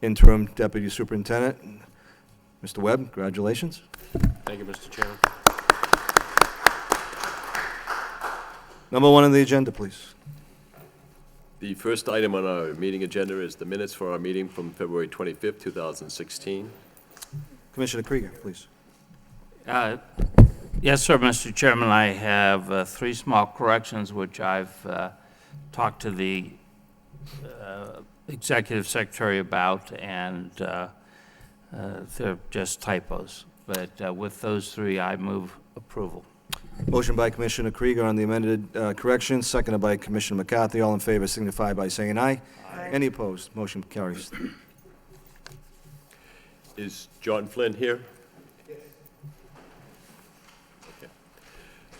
Interim Deputy Superintendent. Mr. Webb, congratulations. Thank you, Mr. Chairman. Number 1 on the agenda, please. The first item on our meeting agenda is the minutes for our meeting from February 25th, 2016. Commissioner Krieger, please. Yes, sir, Mr. Chairman. I have 3 small corrections which I've talked to the Executive Secretary about, and they're just typos. But with those 3, I move approval. Motion by Commissioner Krieger on the amended corrections, seconded by Commissioner McCarthy. All in favor signify by saying aye. Aye. Any opposed? Motion carries. Is John Flynn here? Yes. Okay.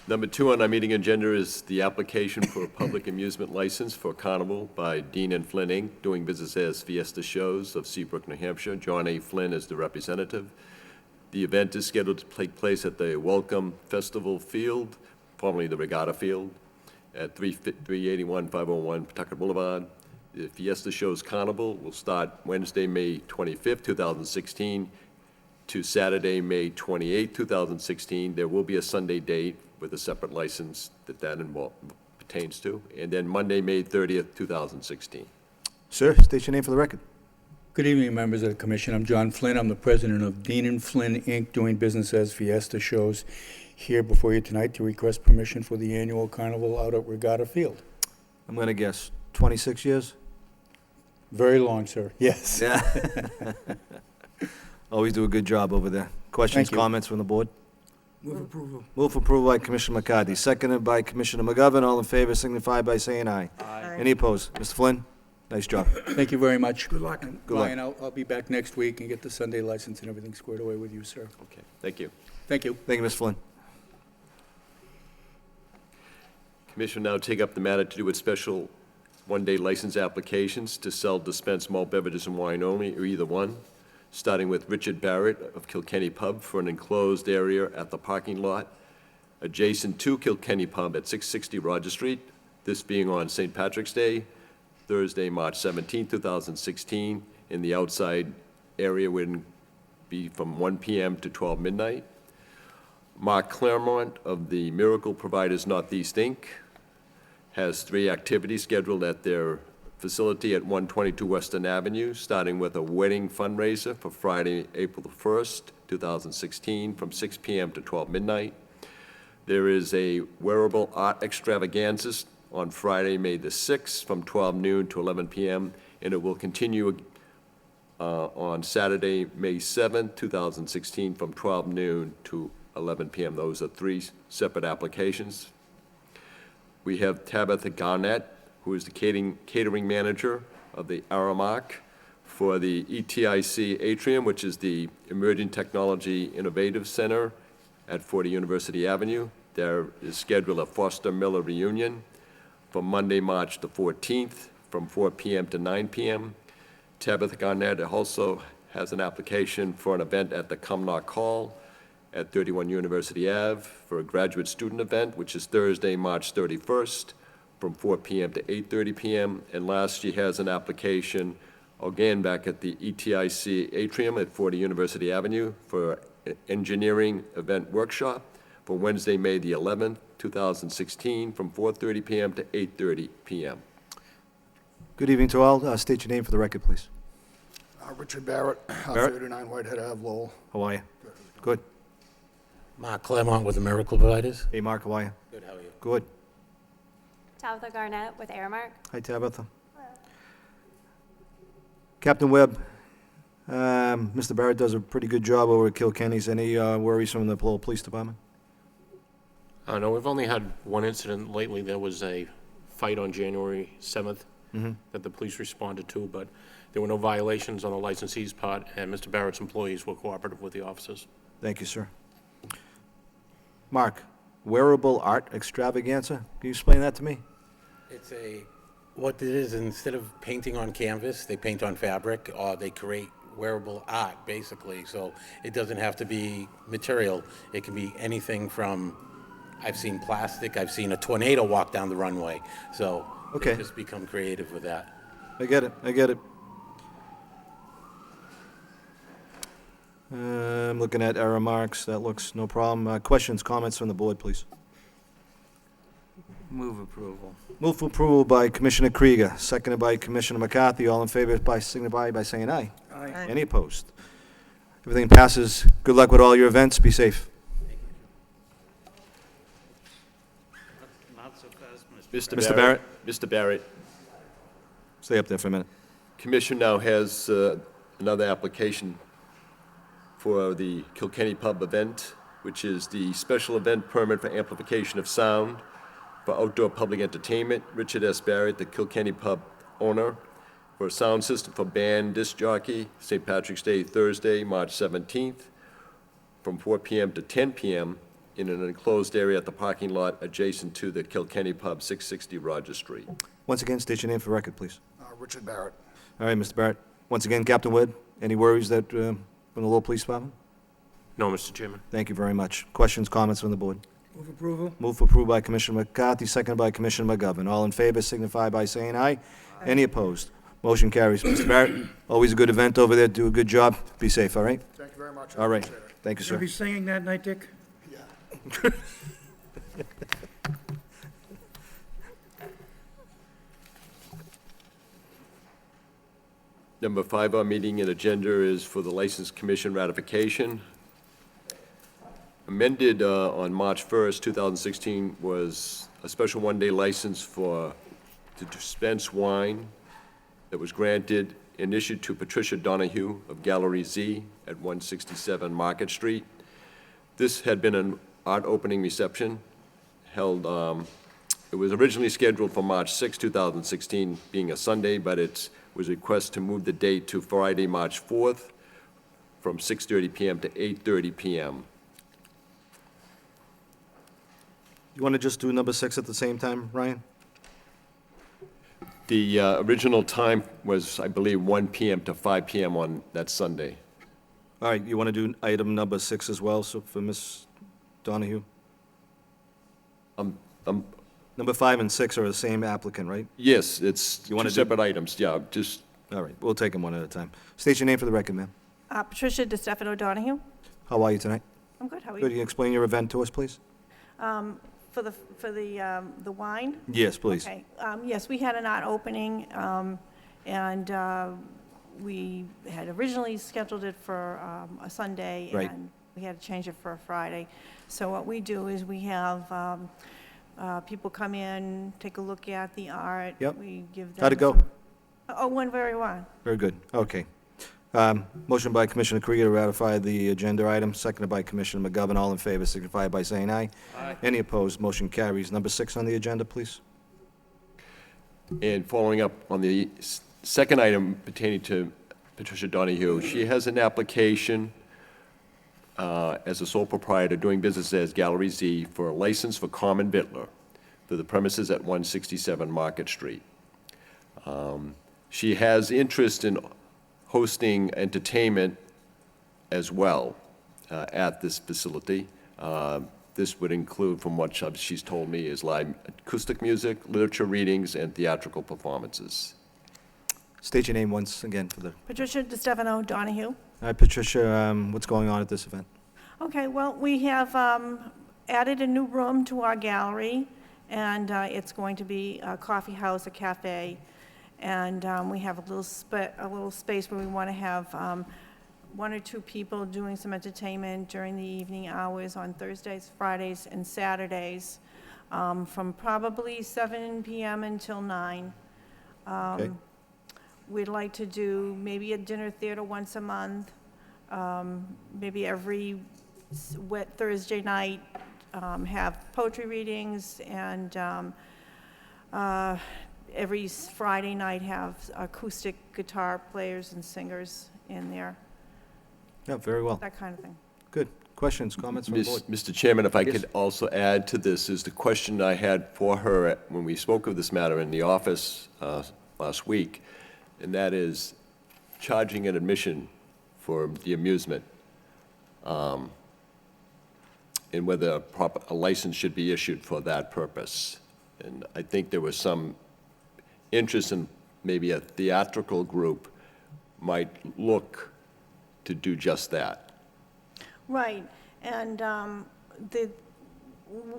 Number 2 on our meeting agenda is the application for a public amusement license for Carnival by Dean and Flynn, Inc., doing business as Fiesta Shows of Seabrook, New Hampshire. John A. Flynn is the representative. The event is scheduled to take place at the Welcome Festival Field, formerly the Regatta Field, at 381 501 Pawtucket Boulevard. The Fiesta Shows Carnival will start Wednesday, May 25th, 2016, to Saturday, May 28th, 2016. There will be a Sunday date with a separate license that pertains to, and then Monday, May 30th, 2016. Sir, state your name for the record. Good evening, members of the commission. I'm John Flynn. I'm the president of Dean and Flynn, Inc., doing business as Fiesta Shows, here before you tonight to request permission for the annual carnival out at Regatta Field. I'm going to guess 26 years? Very long, sir. Yes. Yeah. Always do a good job over there. Questions, Thank you. comments from the board? Move approval. Move for approval by Commissioner McCarthy, seconded by Commissioner McGovern. All in favor signify by saying aye. Aye. Any opposed? Mr. Flynn, nice job. Thank you very much. Good luck. And Good luck. Ryan, I'll be back next week and get the Sunday license and everything squared away with you, sir. Okay, thank you. Thank you. Thank you, Mr. Flynn. Commission will now take up the matter to do with special one-day license applications to sell dispense malt beverages and wine only, or either one, starting with Richard Barrett of Kilkenny Pub for an enclosed area at the parking lot adjacent to Kilkenny Pub at 660 Roger Street, this being on St. Patrick's Day, Thursday, March 17, 2016, in the outside area would be from 1 p.m. to 12 midnight. Mark Claremont of the Miracle Providers Northeast, Inc., has 3 activities scheduled at their facility at 122 Western Avenue, starting with a wedding fundraiser for Friday, April the 1st, 2016, from 6 p.m. to 12 midnight. There is a wearable art extravaganza on Friday, May the 6th, from 12 noon to 11 p.m., and it will continue on Saturday, May 7th, 2016, from 12 noon to 11 p.m. Those are 3 separate applications. We have Tabitha Garnett, who is the catering manager of the Aramark for the ETIC Atrium, which is the Emerging Technology Innovative Center at 40 University Avenue. There is scheduled a Foster Miller reunion for Monday, March the 14th, from 4 p.m. to 9 p.m. Tabitha Garnett also has an application for an event at the Cumnock Hall at 31 University Ave for a graduate student event, which is Thursday, March 31st, from 4 p.m. to 8:30 p.m. And last, she has an application, again, back at the ETIC Atrium at 40 University Avenue for an engineering event workshop for Wednesday, May the 11th, 2016, from 4:30 p.m. to 8:30 p.m. Good evening to all. State your name for the record, please. Richard Barrett, Barrett? 39 Whitehead Ave, Lowell. How are you? Good. Mark Claremont with the Miracle Providers. Hey, Mark, how are you? Good, how are you? Good. Tabitha Garnett with Aramark. Hi, Tabitha. Captain Webb, Mr. Barrett does a pretty good job over at Kilkenny's. Any worries from the Lowell Police Department? No, we've only had one incident lately. There was a fight on January 7th that the police responded to, but there were no violations on the licensee's part, and Mr. Barrett's employees were cooperative with the officers. Thank you, sir. Mark, wearable art extravaganza? Can you explain that to me? What it is, instead of painting on canvas, they paint on fabric, or they create wearable art, basically. So it doesn't have to be material. It can be anything from, I've seen plastic, I've seen a tornado walk down the runway. So Okay. they just become creative with that. I get it. I'm looking at error marks. That looks no problem. Questions, comments from the board, please? Move approval. Move for approval by Commissioner Krieger, seconded by Commissioner McCarthy. All in favor signify by saying aye. Aye. Any opposed? Everything passes. Good luck with all your events. Be safe. Not so fast, Mr. Barrett? Mr. Barrett, Stay up there for a minute. Commission now has another application for the Kilkenny Pub event, which is the special event permit for amplification of sound for outdoor public entertainment. Richard S. Barrett, the Kilkenny Pub owner, for a sound system for band disc jockey, St. Patrick's Day, Thursday, March 17th, from 4 p.m. to 10 p.m. in an enclosed area at the parking lot adjacent to the Kilkenny Pub, 660 Rogers Street. Once again, state your name for record, please. Richard Barrett. All right, Mr. Barrett. Once again, Captain Wood, any worries that, from the Lowell Police Department? No, Mr. Chairman. Thank you very much. Questions, comments from the board? Move approval. Move for approval by Commissioner McCarthy, seconded by Commissioner McGovern. All in favor signify by saying aye. Any opposed? Motion carries. Mr. Barrett, always a good event over there. Do a good job. Be safe, all right? Thank you very much. All right. Appreciate it. Thank you, Gonna be sir. singing that night, Dick? Yeah. Number 5 on meeting and agenda is for the License Commission ratification. Amended on March 1st, 2016, was a special one-day license to dispense wine that was granted and issued to Patricia Donahue of Gallery Z at 167 Market Street. This had been an art opening reception held, it was originally scheduled for March 6, 2016, being a Sunday, but it was a request to move the date to Friday, March 4th, from 6:30 p.m. to 8:30 p.m. You want to just do number 6 at the same time, Ryan? The original time was, I believe, 1 p.m. to 5 p.m. on that Sunday. All right, you want to do item number 6 as well, so for Ms. Donahue? Um, Number 5 and 6 are the same applicant, right? Yes, it's You wanna two do- separate items, yeah, just, All right, we'll take them one at a time. State your name for the record, ma'am. Patricia DeStefano Donahue. How are you tonight? I'm good, how are Could you? you explain your event to us, please? For the wine? Yes, please. Okay, yes, we had an art opening, and we had originally scheduled it for a Sunday. Right. And we had to change it for a Friday. So what we do is we have people come in, take a look at the art. Yep. We give them. How'd it go? Oh, went very well. Very good, okay. Motion by Commissioner Krieger to ratify the agenda item, seconded by Commissioner McGovern. All in favor signify by saying aye. Aye. Any opposed? Motion carries. Number 6 on the agenda, please. and following up on the second item pertaining to Patricia Donahue, she has an application as a sole proprietor doing business as Gallery Z for a license for common vittler for the premises at 167 Market Street. She has interest in hosting entertainment as well at this facility. This would include, from what she's told me, is live acoustic music, literature readings, and theatrical performances. State your name once again for the... Patricia DeStefano Donahue. All right, Patricia, what's going on at this event? Okay, well, we have added a new room to our gallery, and it's going to be a coffee house, a cafe, and we have a little space where we want to have 1 or 2 people doing some entertainment during the evening hours on Thursdays, Fridays, and Saturdays, from probably 7 p.m. until 9. Okay. We'd like to do maybe a dinner theater once a month, maybe every wet Thursday night, have poetry readings, and every Friday night have acoustic guitar players and singers in there, Yeah, very well. that kind of thing. Good. Questions, comments from the board? Mr. Chairman, if I Yes. could also add to this, is the question I had for her when we spoke of this matter in the office last week, and that is charging an admission for the amusement, and whether a license should be issued for that purpose. And I think there was some interest in maybe a theatrical group might look to do just that. Right, and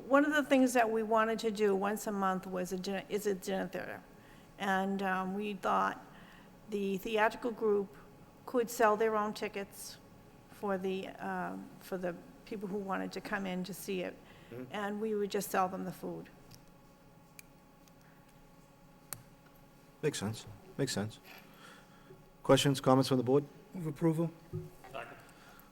one of the things that we wanted to do once a month was a dinner theater. And we thought the theatrical group could sell their own tickets for the people who wanted to come in to see it, and we would just sell them the food. Makes sense. Makes sense. Questions, comments from the board? Move approval?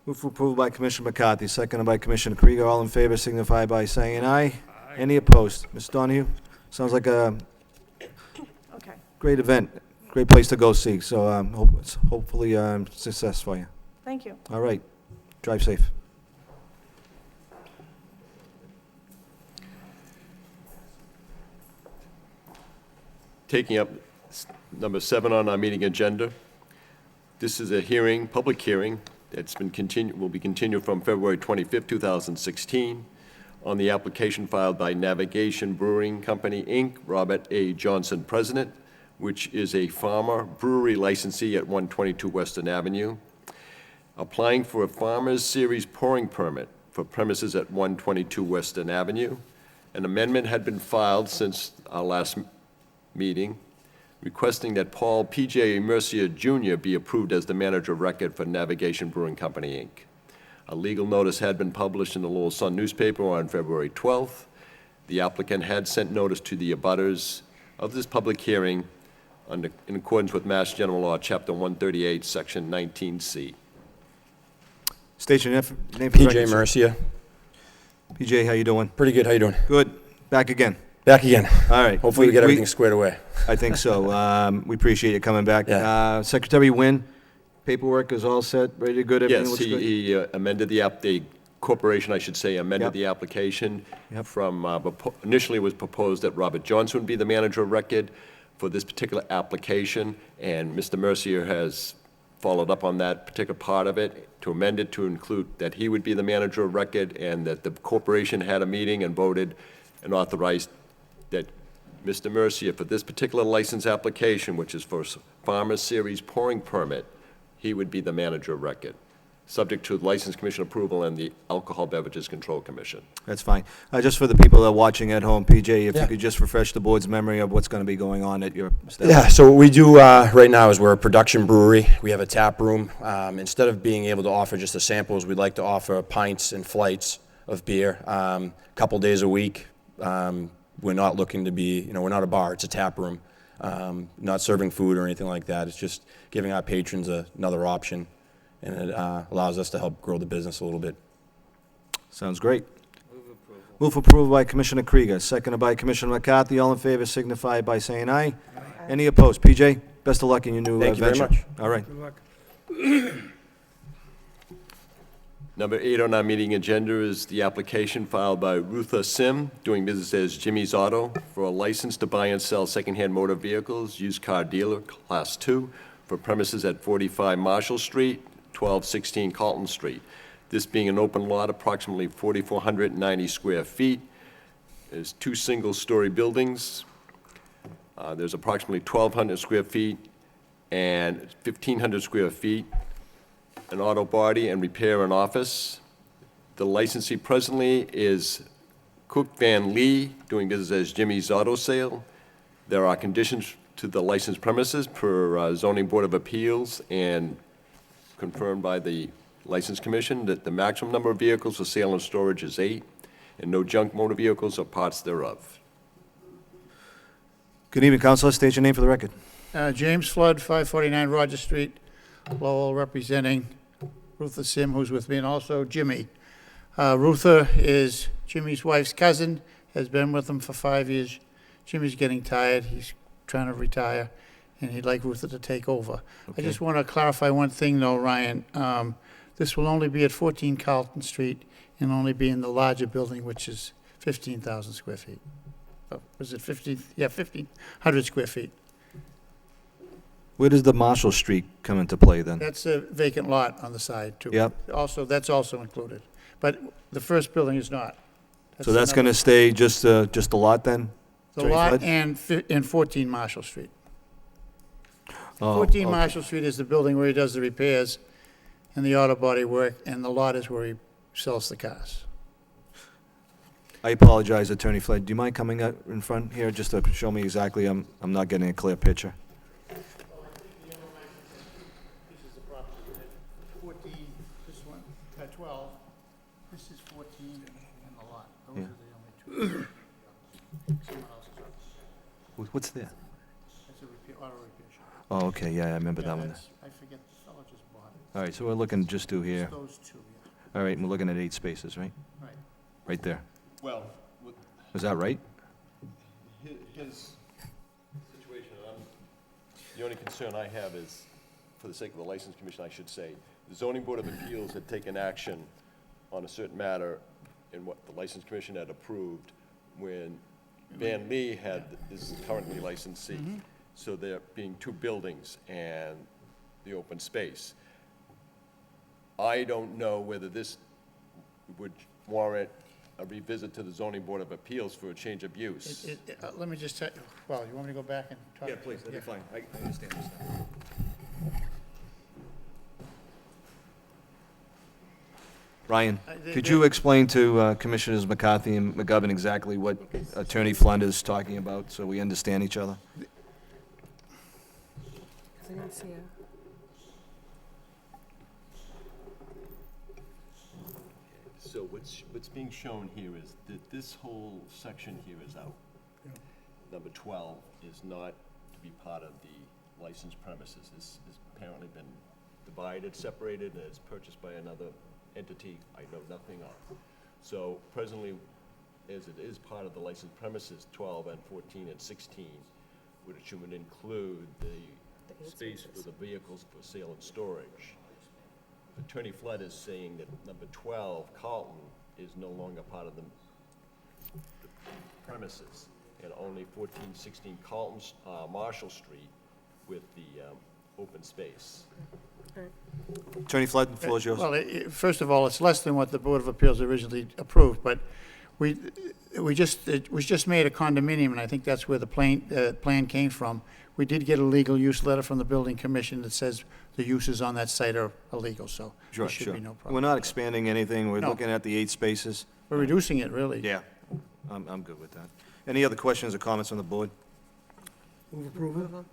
Move for approval by Commissioner McCarthy, seconded by Commissioner Krieger. All in favor signify by saying aye. Any opposed? Ms. Donahue? Sounds like a Okay. great event, great place to go see, so hopefully success for you. Thank you. All right, drive safe. Taking up number 7 on our meeting agenda. This is a hearing, public hearing, that's will be continued from February 25th, 2016, on the application filed by Navigation Brewing Company, Inc., Robert A. Johnson, President, which is a farmer brewery licensee at 122 Western Avenue, applying for a Farmers Series pouring permit for premises at 122 Western Avenue. An amendment had been filed since our last meeting, requesting that Paul P.J. Mercier Jr. be approved as the manager of record for Navigation Brewing Company, Inc. A legal notice had been published in the Lowell Sun newspaper on February 12th. The applicant had sent notice to the abutters of this public hearing in accordance with Mass General Law, Chapter 138, Section 19C. State your name for the record, PJ sir. Mercia. PJ, how you doing? Pretty good. How you doing? Good. Back again. Back again. All right. Hopefully we get everything squared away. I think so. We appreciate you coming back. Yeah. Secretary Wynn, paperwork is all set, ready to go, everything Yes, looks good? he amended the corporation, I should say, amended Yep. the application Yep. from, initially it was proposed that Robert Johnson would be the manager of record for this particular application, and Mr. Mercier has followed up on that particular part of it to amend it to include that he would be the manager of record and that the corporation had a meeting and voted and authorized that Mr. Mercier, for this particular license application, which is for Farmers Series pouring permit, he would be the manager of record, subject to License Commission approval and the Alcohol Beverages Control Commission. That's fine. Just for the people that are watching at home, PJ, if you Yeah. could just refresh the board's memory of what's going to be going on at your Yeah, establishment. so what we do right now is we're a production brewery. We have a tap room. Instead of being able to offer just the samples, we'd like to offer pints and flights of beer, a couple days a week. We're not looking to be, we're not a bar, it's a tap room. Not serving food or anything like that. It's just giving our patrons another option, and it allows us to help grow the business a little bit. Sounds great. Move for approval by Commissioner Krieger, seconded by Commissioner McCarthy. All in favor signify by saying aye. Any opposed? PJ, best of luck in your new Thank you very venture. much. All right. Good luck. Number 8 on our meeting agenda is the application filed by Rutha Sim, doing business as Jimmy's Auto, for a license to buy and sell secondhand motor vehicles, used car dealer, Class 2, for premises at 45 Marshall Street, 1216 Carlton Street. This being an open lot, approximately 4,490 square feet. There's 2 single-story buildings. There's approximately 1,200 square feet and 1,500 square feet, an auto body and repair and office. The licensee presently is Cook Van Lee, doing business as Jimmy's Auto Sale. There are conditions to the licensed premises per Zoning Board of Appeals and confirmed by the License Commission that the maximum number of vehicles for sale and storage is 8, and no junk motor vehicles or parts thereof. Good evening, Counselor. State your name for the record. James Flood, 549 Roger Street, Lowell, representing Rutha Sim, who's with me, and also Jimmy. Rutha is Jimmy's wife's cousin, has been with him for 5 years. Jimmy's getting tired, he's trying to retire, and he'd like Rutha to take over. I just want to clarify one thing, though, Ryan. This will only be at 14 Carlton Street and only be in the larger building, which is 15,000 square feet. Oh, was it 15? Yeah, 1,500 square feet. Where does the Marshall Street come into play then? That's a vacant lot on the side, too. Yep. Also, that's also included. But the first building is not. So that's going to stay just a lot then? The Sorry, lot Fred? and 14 Marshall Street. Oh, 14 okay. Marshall Street is the building where he does the repairs, and the auto body work, and the lot is where he sells the cars. I apologize, Attorney Flood. Do you mind coming up in front here just to show me exactly? I'm not getting a clear picture. This is the property, 14, this one, 12, this is 14 and the lot. Those Yeah. are the only two. Someone else's office. What's there? That's a auto repair shop. Oh, okay, yeah, I remember Yeah, that one. that's- I forget, the fellow just bought it. All right, so we're looking just to here. It's those two, yeah, All right, we're looking at 8 spaces, right? right. Right there. Well, Is that right? his situation, the only concern I have is, for the sake of the License Commission, I should say, the Zoning Board of Appeals had taken action on a certain matter in what the License Commission had approved when Van Lee is currently licensee. So there being 2 buildings and the open space. I don't know whether this would warrant a revisit to the Zoning Board of Appeals for a change of use. Let me just tell you, well, you want me to go back and talk? Yeah, please, that'd be fine. I understand this now. Ryan, could you explain to Commissioners McCarthy and McGovern exactly what Attorney Flund is talking about, so we understand each other? I didn't see it. So what's being shown here is that this whole section here is out. Number 12 is not to be part of the licensed premises. This has apparently been divided, separated, and is purchased by another entity I know nothing of. So presently, as it is part of the licensed premises, 12 and 14 and 16, which would include the space for the vehicles for sale and storage. Attorney Flood is saying that number 12, Carlton, is no longer part of the premises, and only 14, 16 Carlton, Marshall Street with the open space. Attorney Flood, the floor is yours. Well, first of all, it's less than what the Board of Appeals originally approved, but it was just made a condominium, and I think that's where the plan came from. We did get a legal use letter from the Building Commission that says the uses on that site are illegal, so Sure, there should sure. be no problem. We're not expanding anything, we're No. looking at the 8 spaces. We're reducing it, really. Yeah, I'm good with that. Any other questions or comments on the board?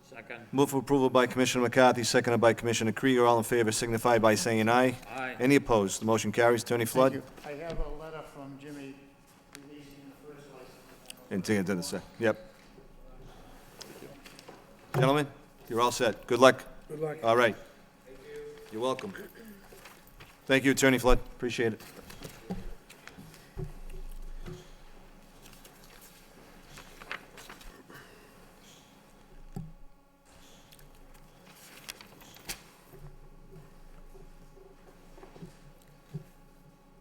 Second. Move for approval by Commissioner McCarthy, seconded by Commissioner Krieger. All in favor signify by saying aye. Aye. Any opposed? The motion carries. Attorney Thank Flood? you. I have a letter from Jimmy releasing the first license. And take it to the sec. Yep. Gentlemen, you're all set. Good luck. Good luck. All right. Thank you. You're welcome. Thank you, Attorney Flood. Appreciate it.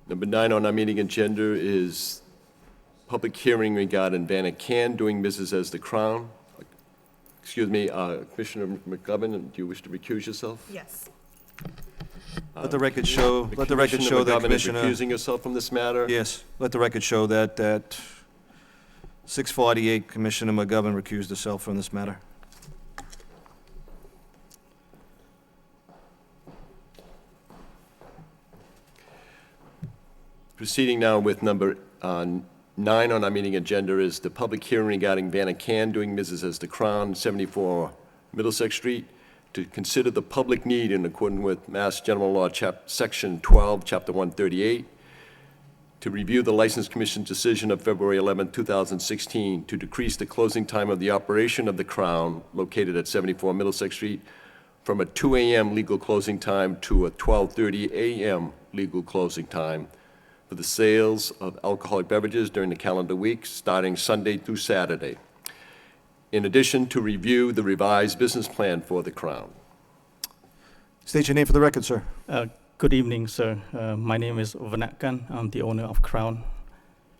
Number 9 on our meeting agenda is public hearing regarding Vanna Can doing business as the Crown. Excuse me, Commissioner McGovern, do you wish to recuse yourself? Yes. Let the record show, let the record show that Commissioner... McGovern is recusing herself from this matter? Yes, let the record show that at 6:48, Commissioner McGovern recused herself from this matter. Proceeding now with number 9 on our meeting agenda is the public hearing regarding Vanna Can doing business as the Crown, 74 Middlesex Street, to consider the public need in accordance with Mass General Law, Section 12, Chapter 138, to review the License Commission's decision of February 11, 2016, to decrease the closing time of the operation of the Crown, located at 74 Middlesex Street, from a 2 a.m. legal closing time to a 12:30 a.m. legal closing time for the sales of alcoholic beverages during the calendar week, starting Sunday through Saturday. In addition, to review the revised business plan for the Crown. State your name for the record, sir. Good evening, sir. My name is Vanat Khan. I'm the owner of Crown.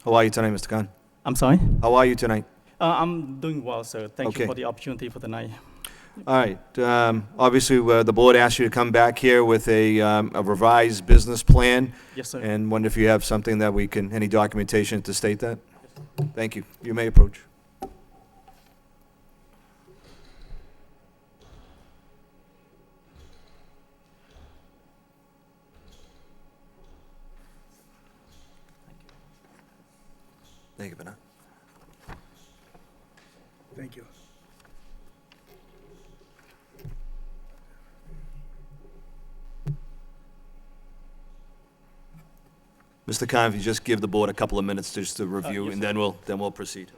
How are you tonight, Mr. Khan? I'm sorry? How are you tonight? I'm doing well, sir. Thank Okay. you for the opportunity for the night. All right. Obviously, the board asked you to come back here with a revised business plan, Yes, sir. and wonder if you have something that we can, any documentation to state that? Thank you. You may approach. Thank you, Vinay. Thank you. Mr. Khan, if you just give the board a couple of minutes just to review, yes, and then we'll proceed.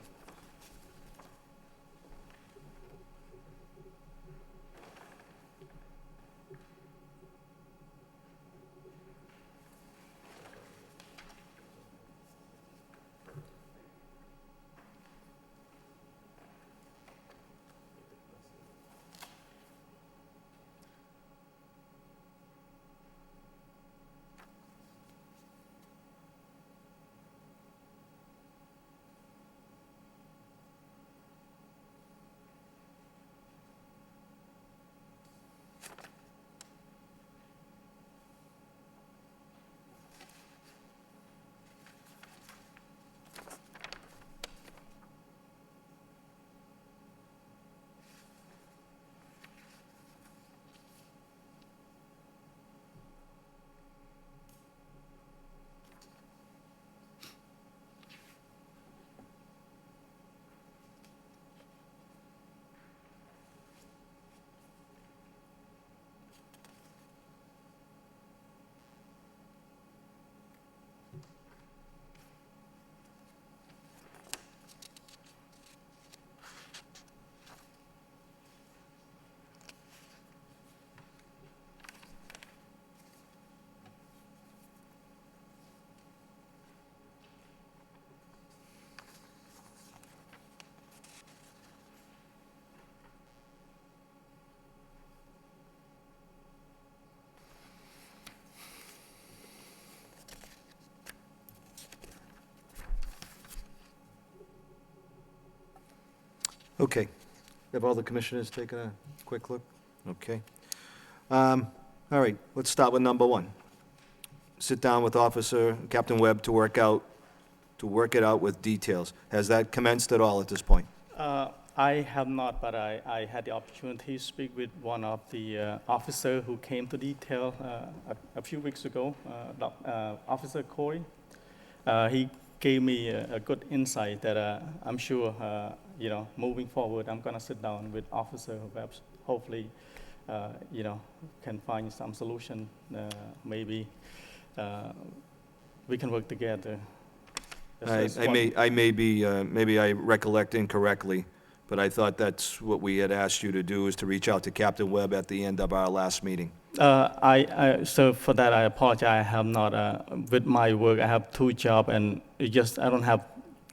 Okay. Have all the commissioners taken a quick look? Okay. All right, let's start with number one. Sit down with Officer Captain Webb to work it out with details. Has that commenced at all at this point? I have not, but I had the opportunity to speak with one of the officer who came to detail a few weeks ago, Officer Corey. He gave me a good insight that I'm sure, moving forward, I'm going to sit down with Officer Webb, hopefully, can find some solution. Maybe we can work together. Maybe I recollect incorrectly, but I thought that's what we had asked you to do, is to reach out to Captain Webb at the end of our last meeting. So for that, I apologize. I have not, with my work, I have 2 jobs, and I don't have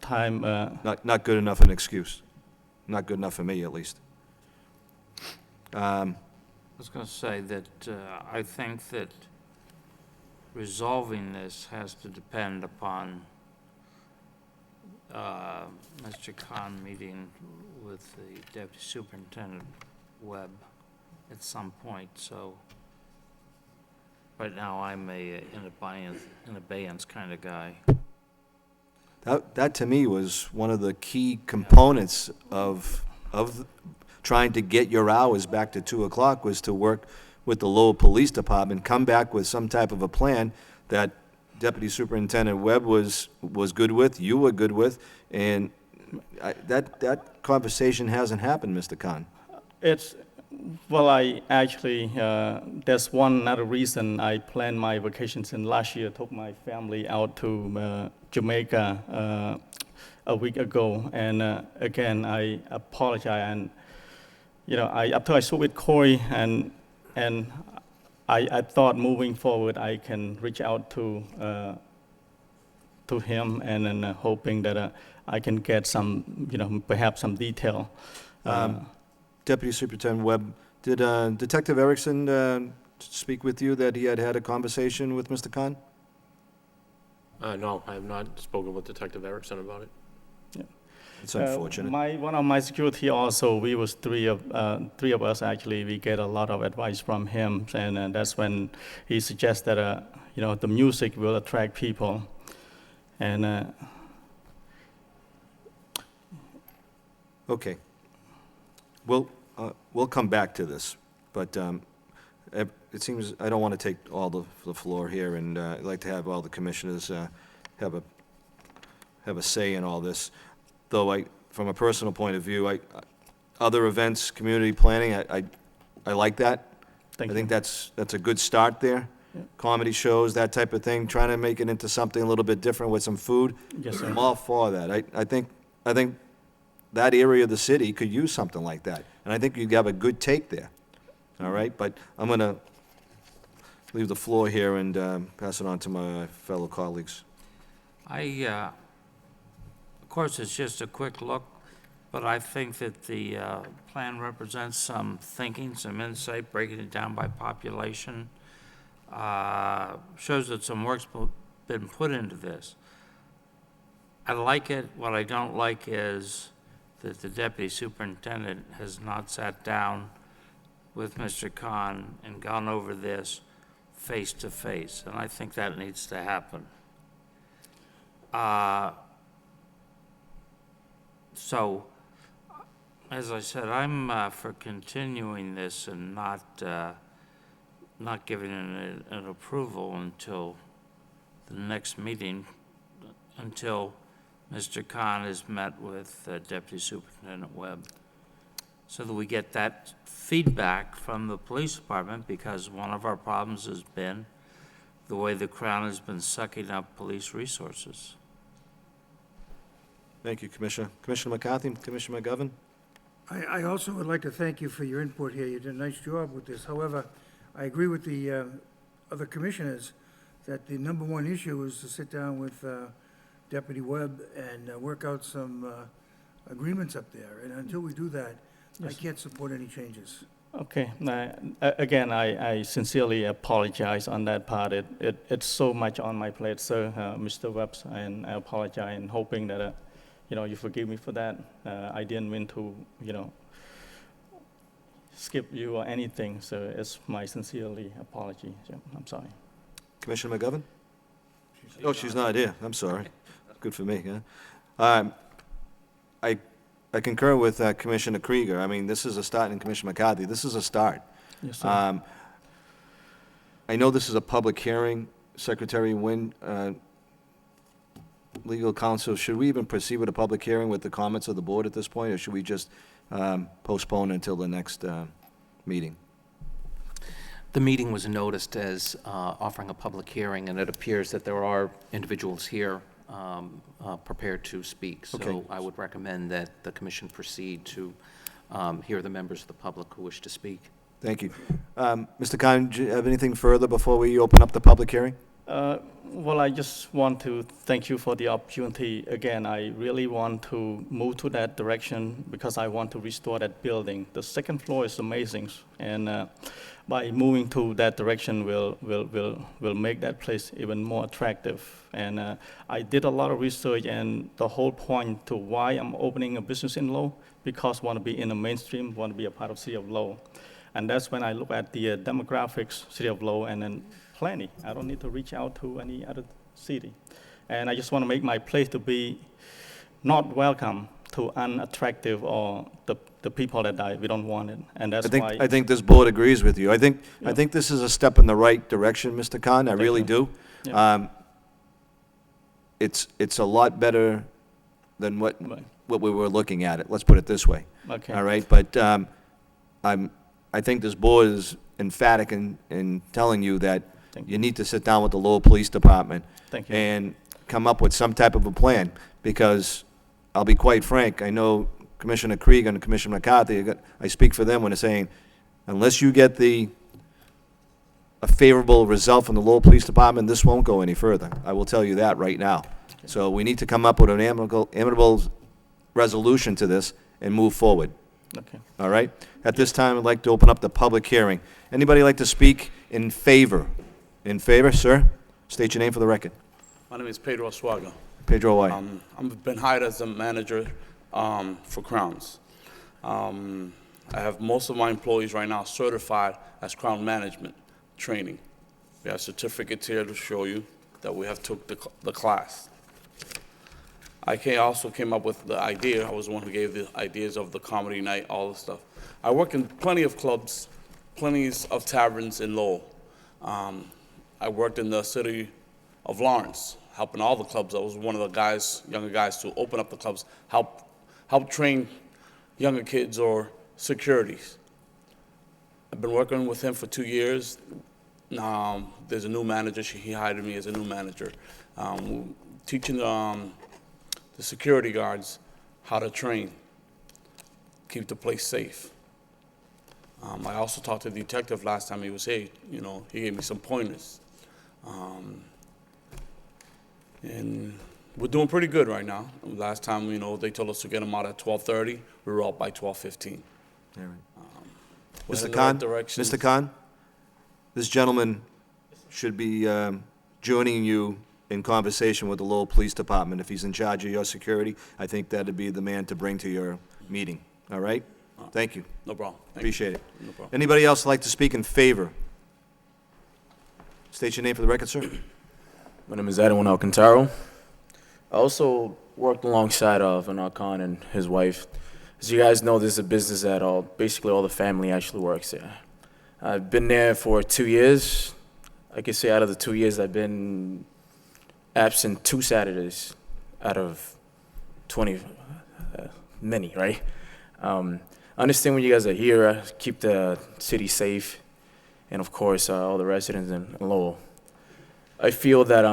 time. Not good enough an excuse. Not good enough for me, at least. I was going to say that I think that resolving this has to depend upon Mr. Khan meeting with the Deputy Superintendent Webb at some point, so right now I'm in abeyance kind of guy. That to me was one of the key components of trying to get your hours back to 2 o'clock, was to work with the Lowell Police Department, come back with some type of a plan that Deputy Superintendent Webb was good with, you were good with, and that conversation hasn't happened, Mr. Khan. I actually, there's one other reason I planned my vacations in last year, took my family out to Jamaica a week ago, and again, I apologize, and, after I spoke with Corey, and I thought moving forward I can reach out to him, and then hoping that I can get some, perhaps some detail. Deputy Superintendent Webb, did Detective Erickson speak with you that he had had a conversation with Mr. Khan? No, I have not spoken with Detective Erickson about it. It's unfortunate. One of my security also, we was three of us actually. We get a lot of advice from him, and that's when he suggests that the music will attract people, and. Okay. We'll come back to this, but it seems I don't want to take all the floor here, and I'd like to have all the commissioners have have a say in all this. Though from a personal point of view, other events, community planning, I like that. Thank I you. think that's a good start there. Comedy shows, that type of thing, trying to make it into something a little bit different with some food. Yes, sir. I'm all for that. I think that area of the city could use something like that. And I think you'd have a good take there. All right? But I'm going to leave the floor here and pass it on to my fellow colleagues. Of course, it's just a quick look, but I think that the plan represents some thinking, some insight, breaking it down by population. Shows that some work's been put into this. I like it. What I don't like is that the deputy superintendent has not sat down with Mr. Khan and gone over this face to face, and I think that needs to happen. So, as I said, I'm for continuing this and not giving it an approval until the next meeting, until Mr. Khan has met with Deputy Superintendent Webb, so that we get that feedback from the police department, because one of our problems has been the way the Crown has been sucking up police resources. Thank you, Commissioner. Commissioner McCarthy, Commissioner McGovern? I also would like to thank you for your input here. You did a nice job with this. However, I agree with the other commissioners that the number one issue is to sit down with Deputy Webb and work out some agreements up there. And until we do that, I can't support any changes. Okay, again, I sincerely apologize on that part. It's so much on my plate, sir, Mr. Webbs, and I apologize and hoping that, you forgive me for that. I didn't mean to, skip you or anything, so it's my sincerely apology. So I'm sorry. Commissioner McGovern? Oh, she's not here. I'm sorry. Good for me, huh? I concur with Commissioner Krieger. I mean, this is a start, and Commissioner McCarthy, this is a start. Yes, sir. I know this is a public hearing. Secretary Wynn, legal counsel, should we even proceed with a public hearing with the comments of the board at this point, or should we just postpone until the next meeting? The meeting was noticed as offering a public hearing, and it appears that there are individuals here prepared to speak. So Okay. I would recommend that the commission proceed to hear the members of the public who wish to speak. Thank you. Mr. Khan, do you have anything further before we open up the public hearing? Well, I just want to thank you for the opportunity. Again, I really want to move to that direction because I want to restore that building. The second floor is amazing, and by moving to that direction, will make that place even more attractive. And I did a lot of research, and the whole point to why I'm opening a business in Lowell, because I want to be in the mainstream, want to be a part of City of Lowell. And that's when I look at the demographics, City of Lowell, and then plenty. I don't need to reach out to any other city. And I just want to make my place to be not welcome to unattractive or the people that we don't want it. And that's why. I think this board agrees with you. I think this is a step in the right direction, Mr. Khan. I really do. Yeah. It's a lot better than what Right. we were looking at it. Let's put it this way. Okay. All right, but I think this board is emphatic in telling you that Thank you need to sit down with the Lowell Police Department Thank you. and come up with some type of a plan, because I'll be quite frank, I know Commissioner Krieger and Commissioner McCarthy, I speak for them when they're saying, unless you get a favorable result from the Lowell Police Department, this won't go any further. I will tell you that right now. So we need to come up with an amicable resolution to this and move forward. Okay. All right? At this time, I'd like to open up the public hearing. Anybody like to speak in favor? In favor, sir? State your name for the record. My name is Pedro Suaga. Pedro White. I've been hired as a manager for Crowns. I have most of my employees right now certified as Crown Management training. We have certificates here to show you that we have took the class. I also came up with the idea. I was the one who gave the ideas of the comedy night, all the stuff. I work in plenty of clubs, plenty of taverns in Lowell. I worked in the city of Lawrence, helping all the clubs. I was one of the guys, younger guys, to open up the clubs, help train younger kids or securities. I've been working with him for 2 years. There's a new manager. He hired me as a new manager, teaching the security guards how to train, keep the place safe. I also talked to the detective last time he was here. You know, he gave me some pointers. And we're doing pretty good right now. Last time, you know, they told us to get them out at 12:30. We were out by 12:15. All right. We're in Mr. the Khan? right direction. Mr. Khan? This gentleman should be joining you in conversation with the Lowell Police Department. If he's in charge of your security, I think that'd be the man to bring to your meeting. All right? Thank you. No problem. Thank you. Appreciate it. No problem. Anybody else like to speak in favor? State your name for the record, sir. My name is Edwin Alcantaro. I also worked alongside of Anil Khan and his wife. As you guys know, this is a business that basically all the family actually works there. I've been there for 2 years. I could say out of the 2 years, I've been absent 2 Saturdays out of 20, many, right? I understand when you guys are here, keep the city safe, and of course, all the residents in Lowell. I feel that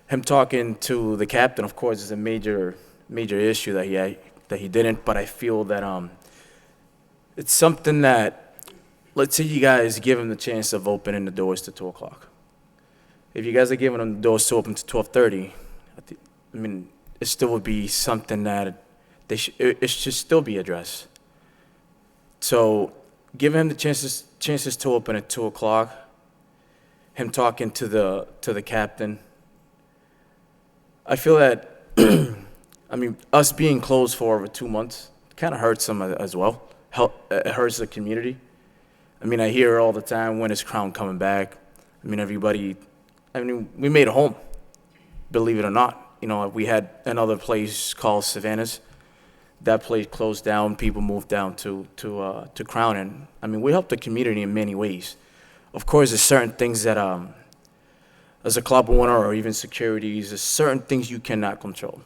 him talking to the captain, of course, is a major issue that he didn't. But I feel that it's something that, let's say you guys give him the chance of opening the doors to 2 o'clock. If you guys are giving him the doors to open to 12:30, I mean, it still would be something that it should still be addressed. So, give him the chances to open at 2 o'clock. Him talking to the captain. I feel that, I mean, us being closed for over 2 months kind of hurts them as well. It hurts the community. I mean, I hear all the time, when is Crown coming back? I mean, we made a home, believe it or not. You know, we had another place called Savannah's. That place closed down. People moved down to Crown, and I mean, we helped the community in many ways. Of course, there's certain things that, as a club owner or even securities, there's certain things you cannot control.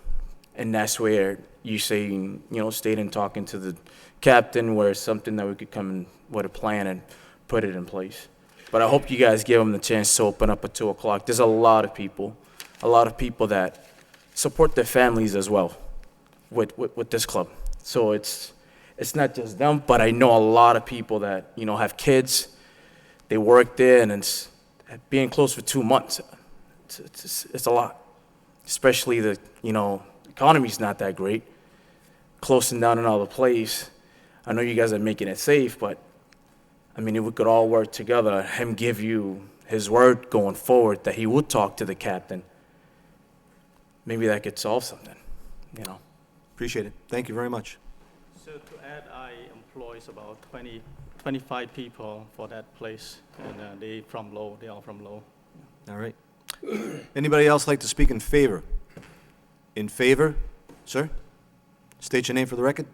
And that's where you say, you know, stayed in talking to the captain, where it's something that we could come in with a plan and put it in place. But I hope you guys give them the chance to open up at 2 o'clock. There's a lot of people that support their families as well with this club. So it's not just them, but I know a lot of people that, you know, have kids. They work there, and it's being closed for 2 months. It's a lot, especially the, you know, economy's not that great. Closing down another place. I know you guys are making it safe, but I mean, if we could all work together, him give you his word going forward that he would talk to the captain, maybe that could solve something, you know. Appreciate it. Thank you very much. So to add, I employ about 25 people for that place, and they are from Lowell. All right. Anybody else like to speak in favor? In favor? Sir? State your name for the record.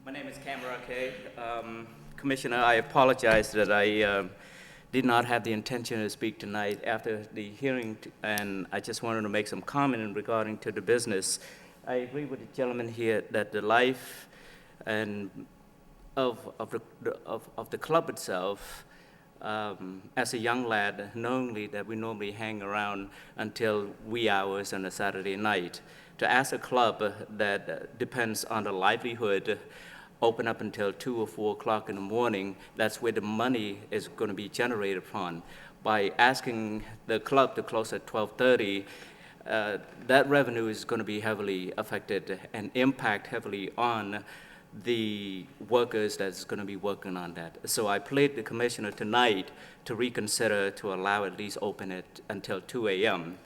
My name is Camera K. Commissioner, I apologize that I did not have the intention to speak tonight after the hearing, and I just wanted to make some comment in regarding to the business. I agree with the gentleman here that the life and of the club itself, as a young lad, knowingly that we normally hang around until wee hours on a Saturday night, to ask a club that depends on the livelihood open up until 2 or 4 o'clock in the morning, that's where the money is going to be generated from. By asking the club to close at 12:30, that revenue is going to be heavily affected and impact heavily on the workers that's going to be working on that. So I plead the commissioner tonight to reconsider to allow at least open it until 2 a.m.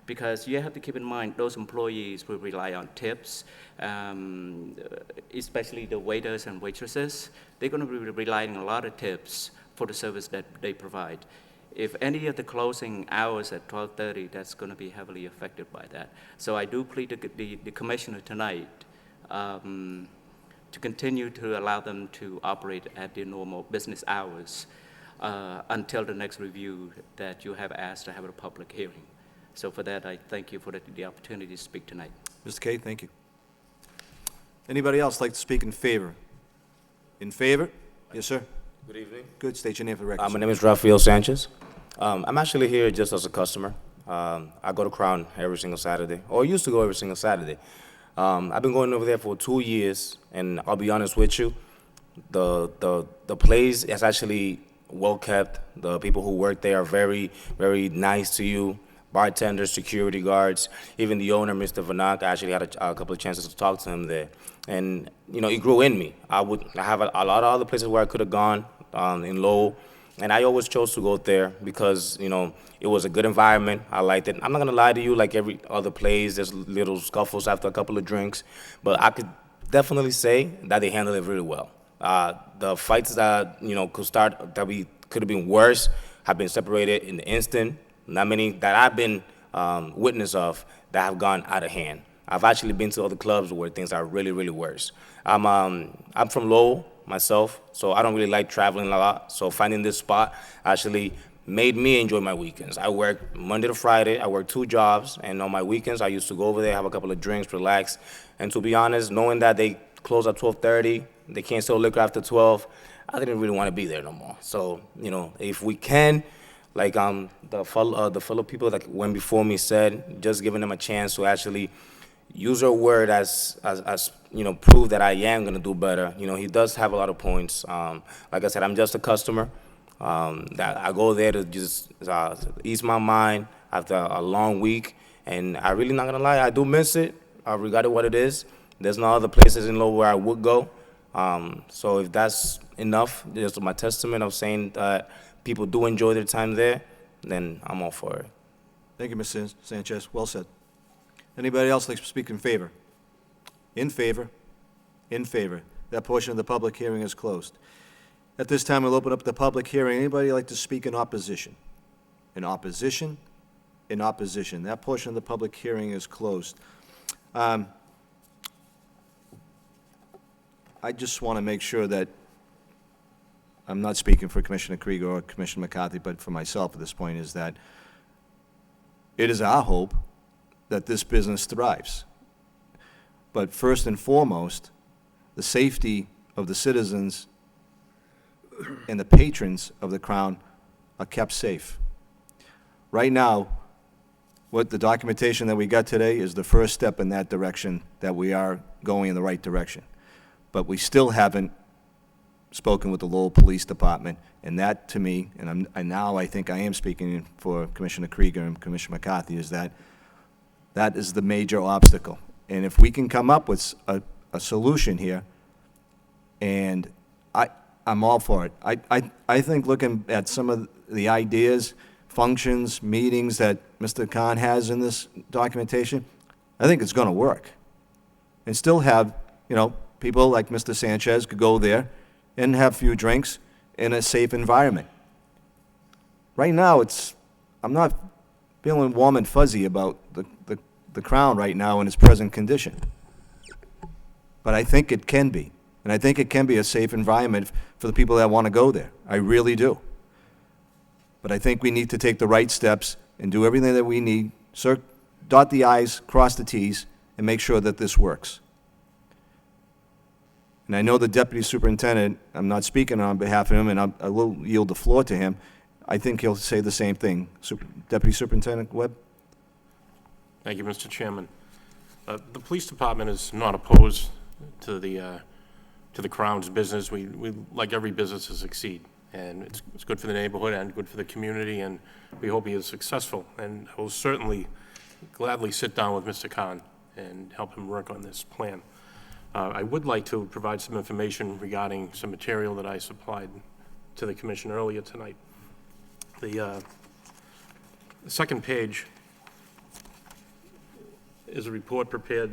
Because you have to keep in mind those employees will rely on tips, especially the waiters and waitresses. They're going to be relying on a lot of tips for the service that they provide. If any of the closing hours at 12:30, that's going to be heavily affected by that. So I do plead the commissioner tonight to continue to allow them to operate at their normal business hours until the next review that you have asked to have a public hearing. So for that, I thank you for the opportunity to speak tonight. Mr. Kay, thank you. Anybody else like to speak in favor? In favor? Yes, sir. Good evening. Good, state your name for the record. My name is Rafael Sanchez. I'm actually here just as a customer. I go to Crown every single Saturday, or used to go every single Saturday. I've been going over there for 2 years, and I'll be honest with you, the place is actually well kept. The people who work there are very, very nice to you. Bartenders, security guards, even the owner, Mr. Vanak. I actually had a couple of chances to talk to him there, and it grew in me. I have a lot of other places where I could have gone in Lowell, and I always chose to go there because it was a good environment. I liked it. I'm not gonna lie to you, like every other place, there's little scuffles after a couple of drinks, but I could definitely say that they handled it really well. The fights that could start that we could have been worse have been separated in the instant. Not many that I've been witness of that have gone out of hand. I've actually been to other clubs where things are really, really worse. I'm from Lowell myself, so I don't really like traveling a lot. So finding this spot actually made me enjoy my weekends. I work Monday to Friday. I work 2 jobs, and on my weekends I used to go over there, have a couple of drinks, relax. And to be honest, knowing that they close at 12:30, they can't sell liquor after 12, I didn't really want to be there no more. So if we can. Like the fellow people that went before me said, just giving them a chance to actually use their word as prove that I am gonna do better. He does have a lot of points. Like I said, I'm just a customer. That I go there to just ease my mind after a long week, and I really not gonna lie, I do miss it. Regarding what it is, there's no other places in Lowell where I would go. So if that's enough, just my testament of saying that people do enjoy their time there, then I'm all for it. Thank you, Mr. Sanchez. Well said. Anybody else like to speak in favor? In favor? In favor. That portion of the public hearing is closed. At this time, we'll open up the public hearing. Anybody like to speak in opposition? In opposition? In opposition. That portion of the public hearing is closed. I just want to make sure that I'm not speaking for Commissioner Krieger or Commissioner McCarthy, but for myself at this point, is that it is our hope that this business thrives. But first and foremost, the safety of the citizens and the patrons of the Crown are kept safe. Right now, what the documentation that we got today is the first step in that direction, that we are going in the right direction. But we still haven't spoken with the Lowell Police Department, and that, to me, and now I think I am speaking for Commissioner Krieger and Commissioner McCarthy, is that is the major obstacle. And if we can come up with a solution here, and I'm all for it. I think looking at some of the ideas, functions, meetings that Mr. Khan has in this documentation, I think it's going to work. And still have, people like Mr. Sanchez could go there and have a few drinks in a safe environment. Right now, I'm not feeling warm and fuzzy about the Crown right now in its present condition. But I think it can be. And I think it can be a safe environment for the people that want to go there. I really do. But I think we need to take the right steps and do everything that we need, dot the I's, cross the T's, and make sure that this works. And I know the Deputy Superintendent, I'm not speaking on behalf of him, and I will yield the floor to him. I think he'll say the same thing. Deputy Superintendent Webb? Thank you, Mr. Chairman. The police department is not opposed to the Crown's business. We like every business to succeed, and it's good for the neighborhood and good for the community, and we hope he is successful. And I will certainly gladly sit down with Mr. Khan and help him work on this plan. I would like to provide some information regarding some material that I supplied to the commission earlier tonight. The second page is a report prepared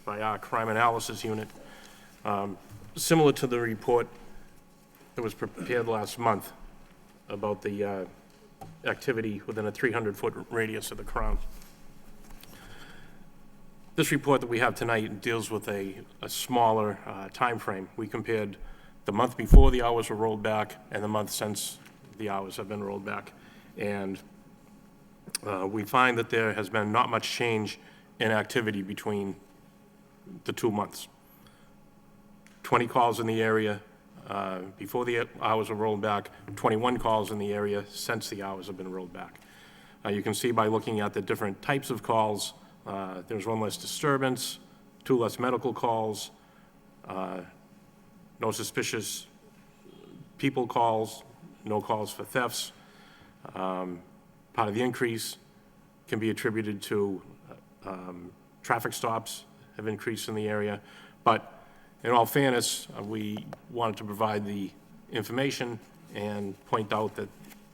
by our crime analysis unit, similar to the report that was prepared last month about the activity within a 300-foot radius of the Crown. This report that we have tonight deals with a smaller time frame. We compared the month before the hours were rolled back and the month since the hours have been rolled back. And we find that there has been not much change in activity between the 2 months. 20 calls in the area before the hours were rolled back, 21 calls in the area since the hours have been rolled back. You can see by looking at the different types of calls, there's 1 less disturbance, 2 less medical calls, no suspicious people calls, no calls for thefts. Part of the increase can be attributed to traffic stops have increased in the area. But in all fairness, we wanted to provide the information and point out that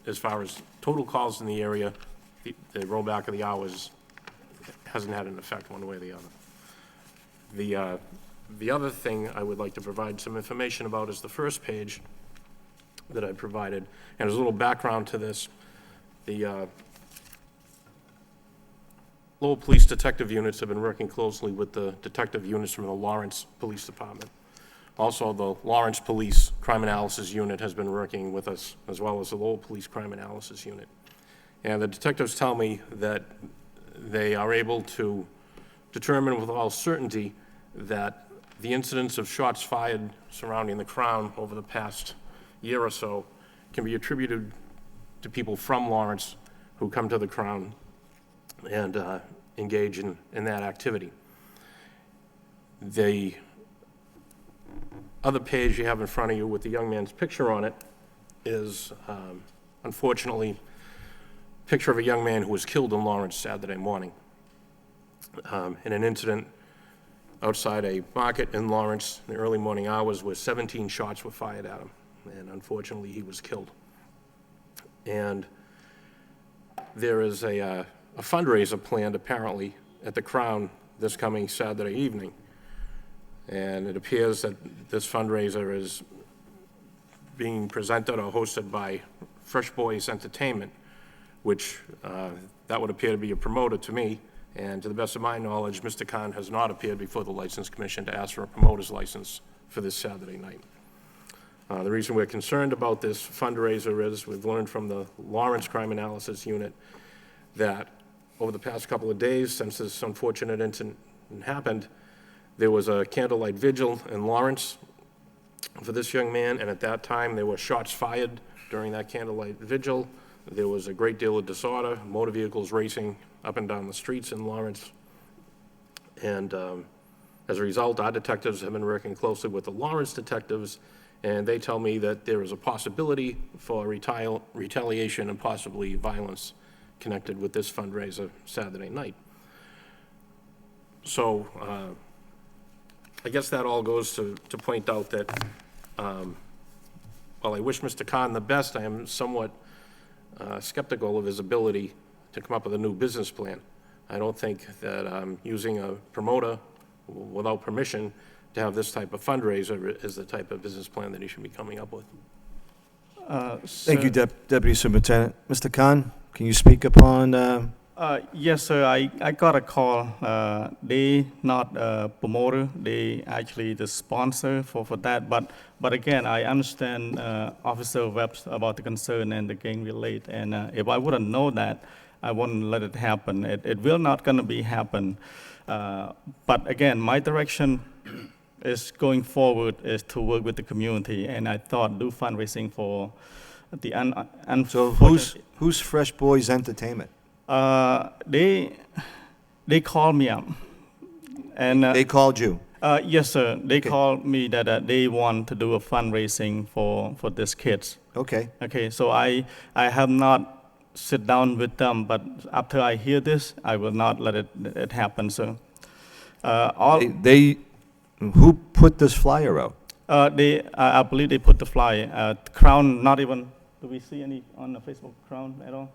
as far as total calls in the area, the rollback of the hours hasn't had an effect one way or the other. The other thing I would like to provide some information about is the first page that I provided, and there's a little background to this. The Lowell Police Detective Units have been working closely with the detective units from the Lawrence Police Department. Also, the Lawrence Police Crime Analysis Unit has been working with us, as well as the Lowell Police Crime Analysis Unit. And the detectives tell me that they are able to determine with all certainty that the incidence of shots fired surrounding the Crown over the past year or so can be attributed to people from Lawrence who come to the Crown and engage in that activity. The other page you have in front of you with the young man's picture on it is, unfortunately, a picture of a young man who was killed in Lawrence Saturday morning in an incident outside a market in Lawrence in the early morning hours where 17 shots were fired at him, and unfortunately he was killed. And there is a fundraiser planned apparently at the Crown this coming Saturday evening, and it appears that this fundraiser is being presented or hosted by Fresh Boys Entertainment, which that would appear to be a promoter to me. And to the best of my knowledge, Mr. Khan has not appeared before the License Commission to ask for a promoter's license for this Saturday night. The reason we're concerned about this fundraiser is we've learned from the Lawrence Crime Analysis Unit that over the past couple of days since this unfortunate incident happened, there was a candlelight vigil in Lawrence for this young man, and at that time there were shots fired during that candlelight vigil. There was a great deal of disorder, motor vehicles racing up and down the streets in Lawrence. And as a result, our detectives have been working closely with the Lawrence detectives, and they tell me that there is a possibility for retaliation and possibly violence connected with this fundraiser Saturday night. So I guess that all goes to point out that while I wish Mr. Khan the best, I am somewhat skeptical of his ability to come up with a new business plan. I don't think that using a promoter without permission to have this type of fundraiser is the type of business plan that he should be coming up with. Thank you, Deputy Superintendent. Mr. Khan, can you speak upon? Yes, sir. I got a call. They not a promoter. They actually the sponsor for that. But again, I understand Officer Webb's about the concern and the gang relate. And if I wouldn't know that, I wouldn't let it happen. It will not gonna be happen. But again, my direction is going forward is to work with the community. And I thought do fundraising for the So who's Fresh Boys Entertainment? They called me up, and They called you? Yes, sir. They called me that they want to do a fundraising for these kids. Okay. Okay, so I have not sit down with them, but after I hear this, I will not let it happen, sir. Who put this flyer out? I believe they put the flyer. Crown, not even. Do we see any on the Facebook Crown at all?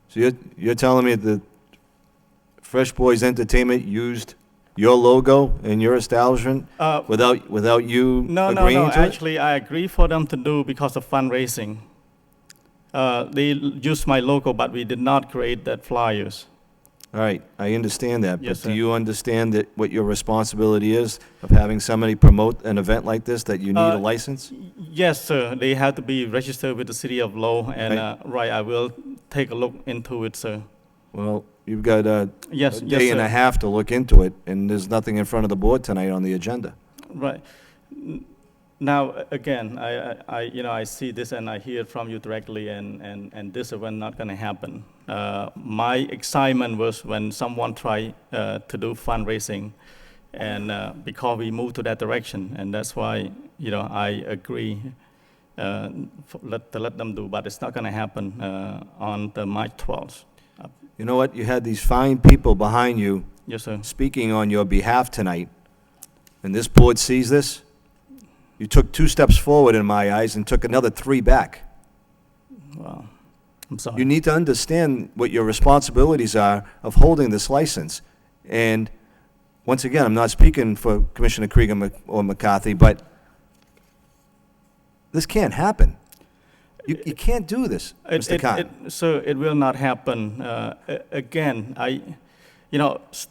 So you're telling me that Fresh Boys Entertainment used your logo in your establishment without you No. agreeing to it? Actually, I agree for them to do because of fundraising. They used my logo, but we did not create that flyers. All right, I understand that, Yes, but do sir. you understand that what your responsibility is of having somebody promote an event like this, that you need a license? Yes, sir. They have to be registered with the city of Lowell, and Right. right, I will take a look into it, sir. Well, you've got a Yes, yes, day and sir. a half to look into it, and there's nothing in front of the board tonight on the agenda. Right. Now, again, I see this and I hear it from you directly, and this is not going to happen. My excitement was when someone tried to do fundraising, and because we moved to that direction, and that's why, I agree to let them do, but it's not going to happen on the March 12th. You know what? You had these fine people behind you Yes, sir. speaking on your behalf tonight, and this board sees this. You took 2 steps forward in my eyes and took another 3 back. Well, I'm sorry. You need to understand what your responsibilities are of holding this license. And once again, I'm not speaking for Commissioner Krieger or McCarthy, but this can't happen. You can't do this, Mr. Khan. So it will not happen. Again, And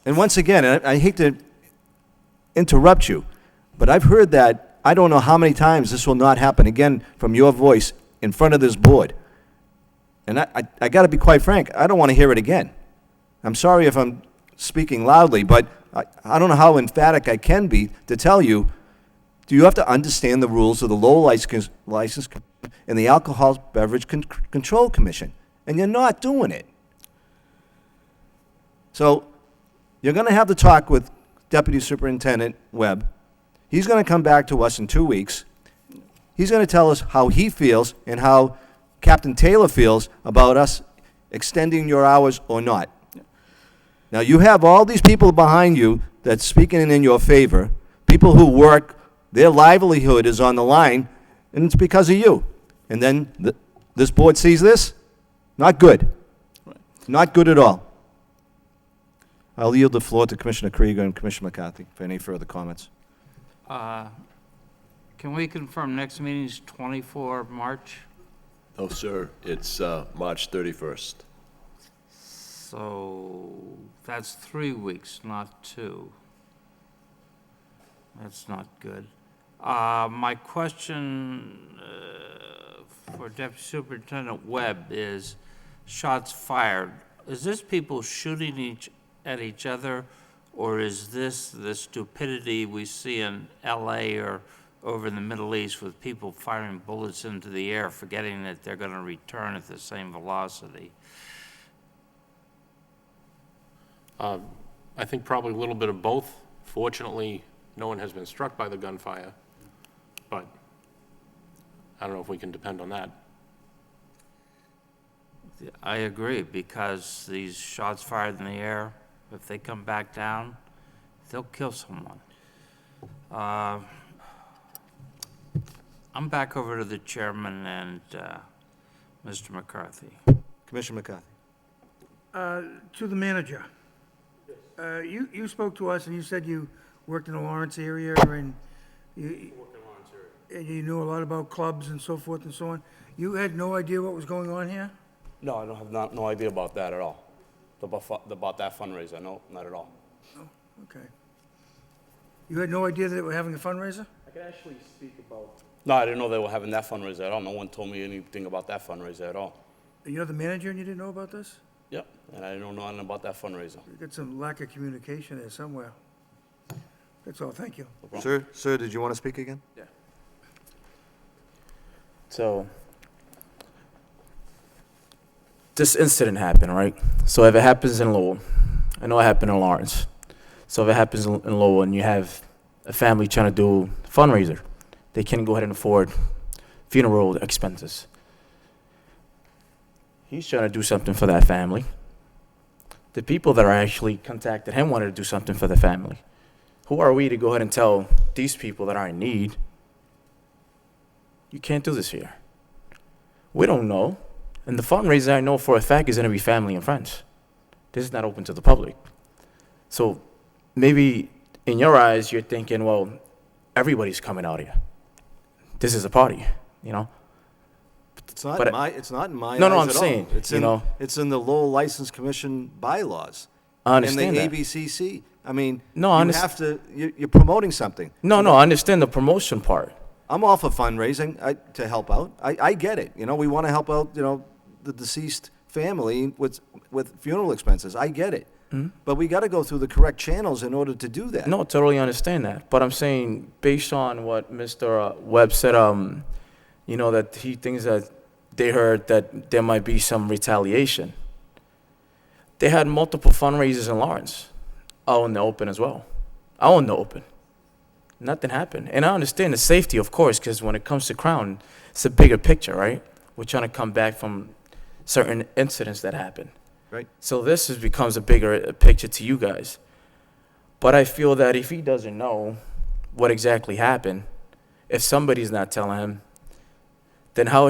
once again, I hate to interrupt you, but I've heard that, I don't know how many times this will not happen again from your voice in front of this board. And I got to be quite frank, I don't want to hear it again. I'm sorry if I'm speaking loudly, but I don't know how emphatic I can be to tell you, do you have to understand the rules of the Lowell License and the Alcohol Beverage Control Commission? And you're not doing it. So you're going to have to talk with Deputy Superintendent Webb. He's going to come back to us in 2 weeks. He's going to tell us how he feels and how Captain Taylor feels about us extending your hours or not. Now, you have all these people behind you that's speaking in your favor, people who work, their livelihood is on the line, and it's because of you. And then this board sees this? Not good. Not good at all. I'll yield the floor to Commissioner Krieger and Commissioner McCarthy for any further comments. Can we confirm next meeting's 24 March? No, sir, it's March 31st. So that's 3 weeks, not 2. That's not good. My question for Deputy Superintendent Webb is, shots fired, is this people shooting at each other, or is this the stupidity we see in LA or over in the Middle East with people firing bullets into the air, forgetting that they're going to return at the same velocity? I think probably a little bit of both. Fortunately, no one has been struck by the gunfire, but I don't know if we can depend on that. I agree, because these shots fired in the air, if they come back down, they'll kill someone. I'm back over to the chairman and Mr. McCarthy. Commissioner McCarthy. To the manager. You spoke to us and you said you worked in the Lawrence area and you knew a lot about clubs and so forth and so on. You had no idea what was going on here? No, I don't have no idea about that at all. About that fundraiser, no, not at all. Oh, okay. You had no idea that they were having a fundraiser? I could actually speak about... No, I didn't know they were having that fundraiser at all. No one told me anything about that fundraiser at all. And you're the manager and you didn't know about this? Yep, and I didn't know nothing about that fundraiser. You got some lack of communication there somewhere. That's all, thank you. Sir, did you want to speak again? Yeah. So, this incident happened, right? So if it happens in Lowell, I know it happened in Lawrence. So if it happens in Lowell and you have a family trying to do a fundraiser, they can't go ahead and afford funeral expenses. He's trying to do something for that family. The people that are actually contacted him wanted to do something for the family. Who are we to go ahead and tell these people that are in need, you can't do this here? We don't know. And the fundraiser, I know for a fact, is going to be family and friends. This is not open to the public. So maybe in your eyes, you're thinking, well, everybody's coming out here. This is a party, you know? It's not But in my, it's not in my No, no, eyes I'm at all. saying, It's you in, know- it's in the Lowell License Commission bylaws. I understand And that. the ABCC. I mean, No, I you underst- have to, you're promoting something. No, no, I understand the promotion part. I'm all for fundraising to help out. I get it. You know, we want to help out, the deceased family with funeral expenses. I get it. Hmm? But we got to go through the correct channels in order to do that. No, totally understand that. But I'm saying, based on what Mr. Webb said, you know, that he thinks that they heard that there might be some retaliation. They had multiple fundraisers in Lawrence, out in the open as well. Out in the open. Nothing happened. And I understand the safety, of course, because when it comes to Crown, it's a bigger picture, right? We're trying to come back from certain incidents that happened. Right. So this becomes a bigger picture to you guys. But I feel that if he doesn't know what exactly happened, if somebody's not telling him, then how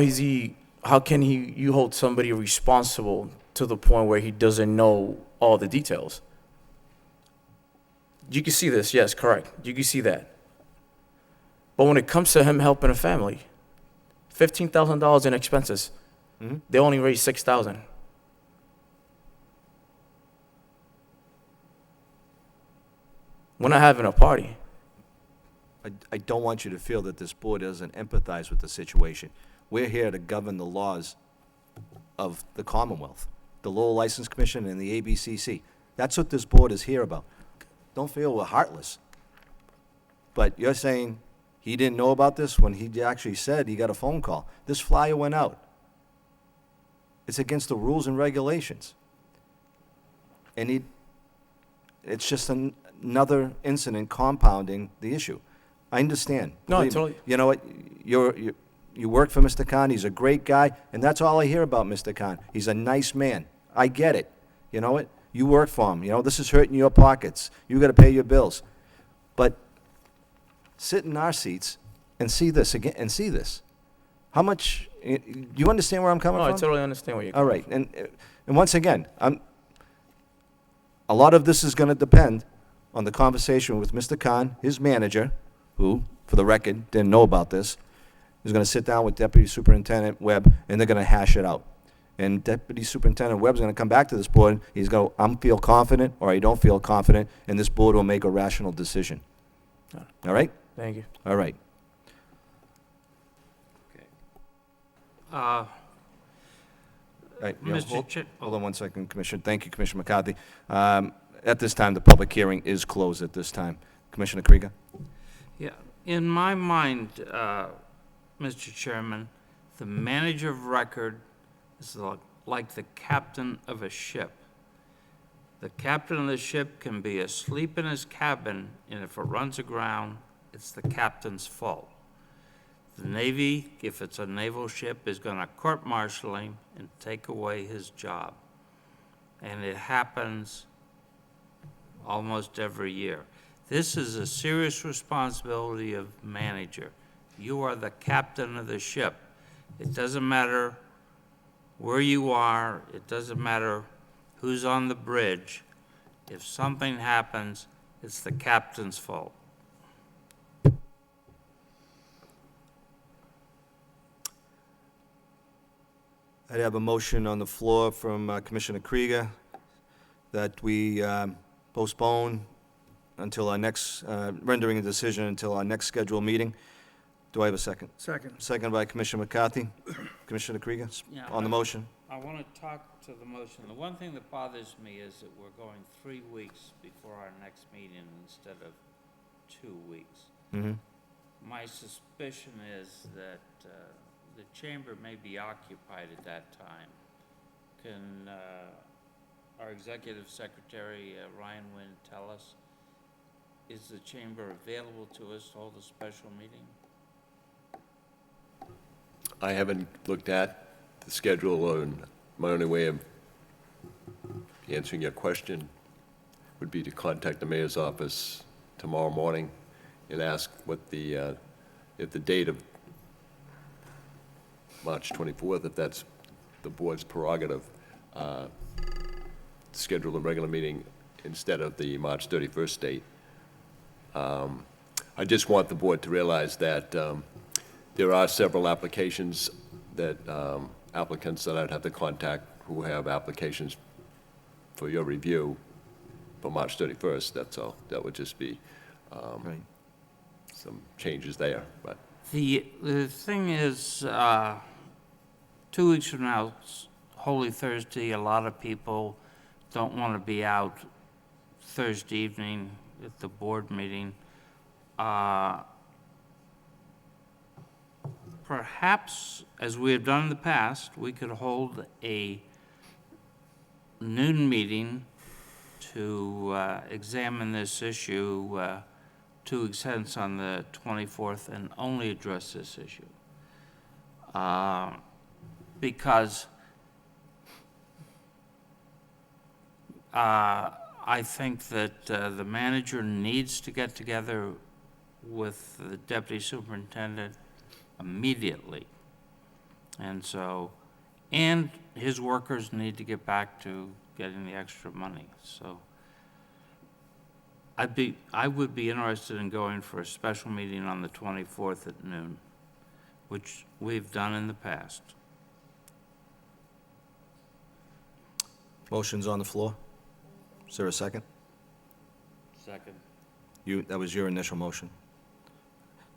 can you hold somebody responsible to the point where he doesn't know all the details? You can see this, yes, correct. You can see that. But when it comes to him helping a family, $15,000 in expenses, they only raised $6,000. We're not having a party. I don't want you to feel that this board doesn't empathize with the situation. We're here to govern the laws of the Commonwealth, the Lowell License Commission and the ABCC. That's what this board is here about. Don't feel we're heartless. But you're saying he didn't know about this when he actually said he got a phone call. This flyer went out. It's against the rules and regulations. And it's just another incident compounding the issue. I understand. No, Believe me. totally. You know what? You work for Mr. Khan. He's a great guy, and that's all I hear about Mr. Khan. He's a nice man. I get it. You know what? You work for him. You know, this is hurting your pockets. You got to pay your bills. But sit in our seats and see this again, and see this. How much, you understand where I'm coming No, from? I totally understand where you're All coming right, and once again, a lot of this is going to depend on the conversation with Mr. Khan, his manager, who, for the record, didn't know about this, is going to sit down with Deputy Superintendent Webb, and they're going to hash it out. And Deputy Superintendent Webb's going to come back to this board, he's going to, feel confident, or I don't feel confident, and this board will make a rational decision. All right? Thank you. All right. All right, you know, Mr. Chair. Hold on one second, Commissioner. Thank you, Commissioner McCarthy. At this time, the public hearing is closed at this time. Commissioner Krieger? Yeah, in my mind, Mr. Chairman, the manager of record is like the captain of a ship. The captain of the ship can be asleep in his cabin, and if it runs aground, it's the captain's fault. The Navy, if it's a naval ship, is going to court-martial him and take away his job. And it happens almost every year. This is a serious responsibility of manager. You are the captain of the ship. It doesn't matter where you are. It doesn't matter who's on the bridge. If something happens, it's the captain's fault. I'd have a motion on the floor from Commissioner Krieger that we postpone until our next, rendering a decision until our next scheduled meeting. Do I have a second? Second. Second by Commissioner McCarthy. Commissioner Krieger, Yeah, on the motion. I want to talk to the motion. The one thing that bothers me is that we're going 3 weeks before our next meeting instead of 2 weeks. Mm-hmm. My suspicion is that the chamber may be occupied at that time. Can our executive secretary, Ryan Wynn, tell us, is the chamber available to us to hold a special meeting? I haven't looked at the schedule, and my only way of answering your question would be to contact the mayor's office tomorrow morning and ask what if the date of March 24th, if that's the board's prerogative, schedule a regular meeting instead of the March 31st date. I just want the board to realize that there are several applications that applicants that I'd have to contact who have applications for your review for March 31st, that's all. That would just be Right. some changes there, but The thing is, 2 weeks from now, Holy Thursday, a lot of people don't want to be out Thursday evening at the board meeting. Perhaps, as we have done in the past, we could hold a noon meeting to examine this issue to extents on the 24th and only address this issue. Because I think that the manager needs to get together with the deputy superintendent immediately. And so, and his workers need to get back to getting the extra money. So I would be interested in going for a special meeting on the 24th at noon, which we've done in the past. Motion's on the floor. Is there a second? Second. That was your initial motion.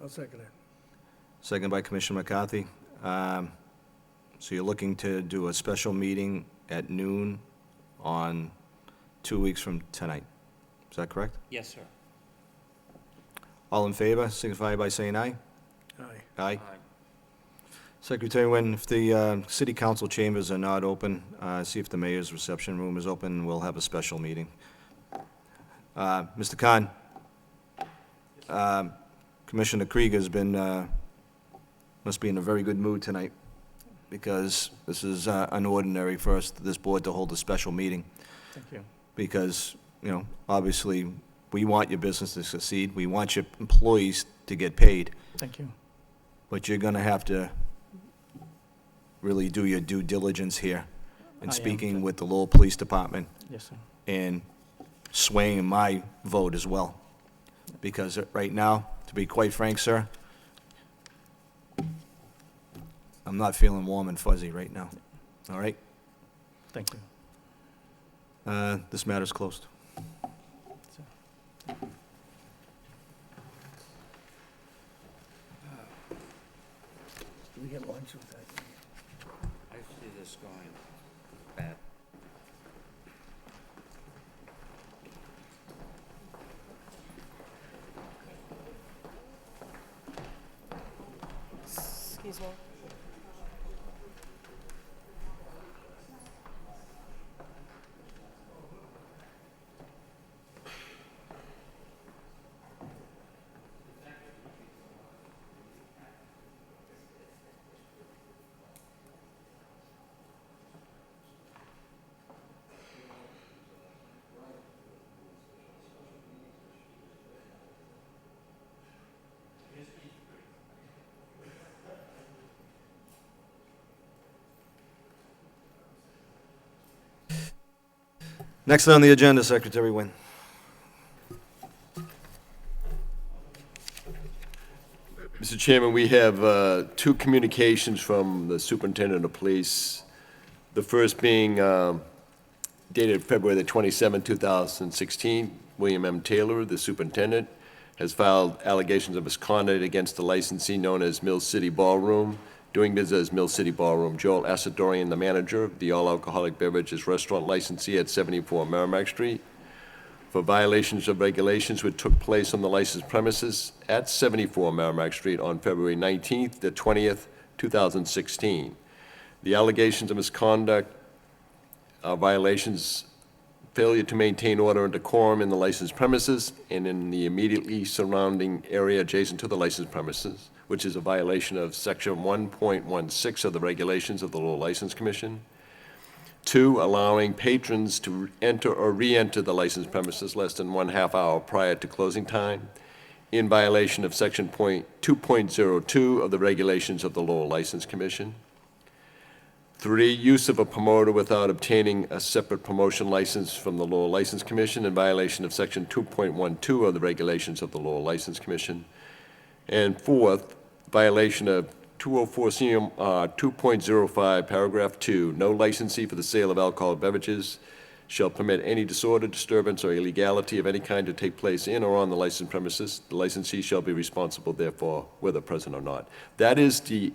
I'll second it. Second by Commissioner McCarthy. So you're looking to do a special meeting at noon on 2 weeks from tonight. Is that correct? Yes, sir. All in favor, signify by saying aye. Aye. Aye. Secretary Nguyen, if the city council chambers are not open, see if the mayor's reception room is open, we'll have a special meeting. Mr. Khan, Commissioner Krieger's been, must be in a very good mood tonight, because this is unordinary for us, this board, to hold a special meeting. Thank you. Because, you know, obviously, we want your business to succeed, we want your employees to get paid, Thank you. but you're gonna have to really do your due diligence here in I am, speaking sir. with the Lowell Police Department Yes, sir. and swaying my vote as well. Because right now, to be quite frank, sir, I'm not feeling warm and fuzzy right now. All right? Thank you. This matter's closed. Do we get lunch with that? I see this going bad. Excuse me. Next on the agenda, Secretary Nguyen. Mr. Chairman, we have two communications from the superintendent of police. The first being dated February the 27th, 2016. William M. Taylor, the superintendent, has filed allegations of misconduct against the licensee known as Mill City Ballroom, doing business as Mill City Ballroom. Joel Asadorian, the manager of the all-alcoholic beverages restaurant licensee at 74 Merrimack Street, for violations of regulations which took place on the licensed premises at 74 Merrimack Street on February 19th to 20th, 2016. The allegations of misconduct are violations, failure to maintain order and decorum in the licensed premises and in the immediately surrounding area adjacent to the licensed premises, which is a violation of Section 1.16 of the regulations of the Lowell License Commission. 2, allowing patrons to enter or re-enter the licensed premises less than 1/2 hour prior to closing time, in violation of Section 2.02 of the regulations of the Lowell License Commission. 3, use of a promoter without obtaining a separate promotion license from the Lowell License Commission, in violation of Section 2.12 of the regulations of the Lowell License Commission. And 4th, violation of 204 2.05, paragraph 2, no licensee for the sale of alcoholic beverages shall permit any disorder, disturbance, or illegality of any kind to take place in or on the licensed premises. The licensee shall be responsible, therefore, whether present or not. That is the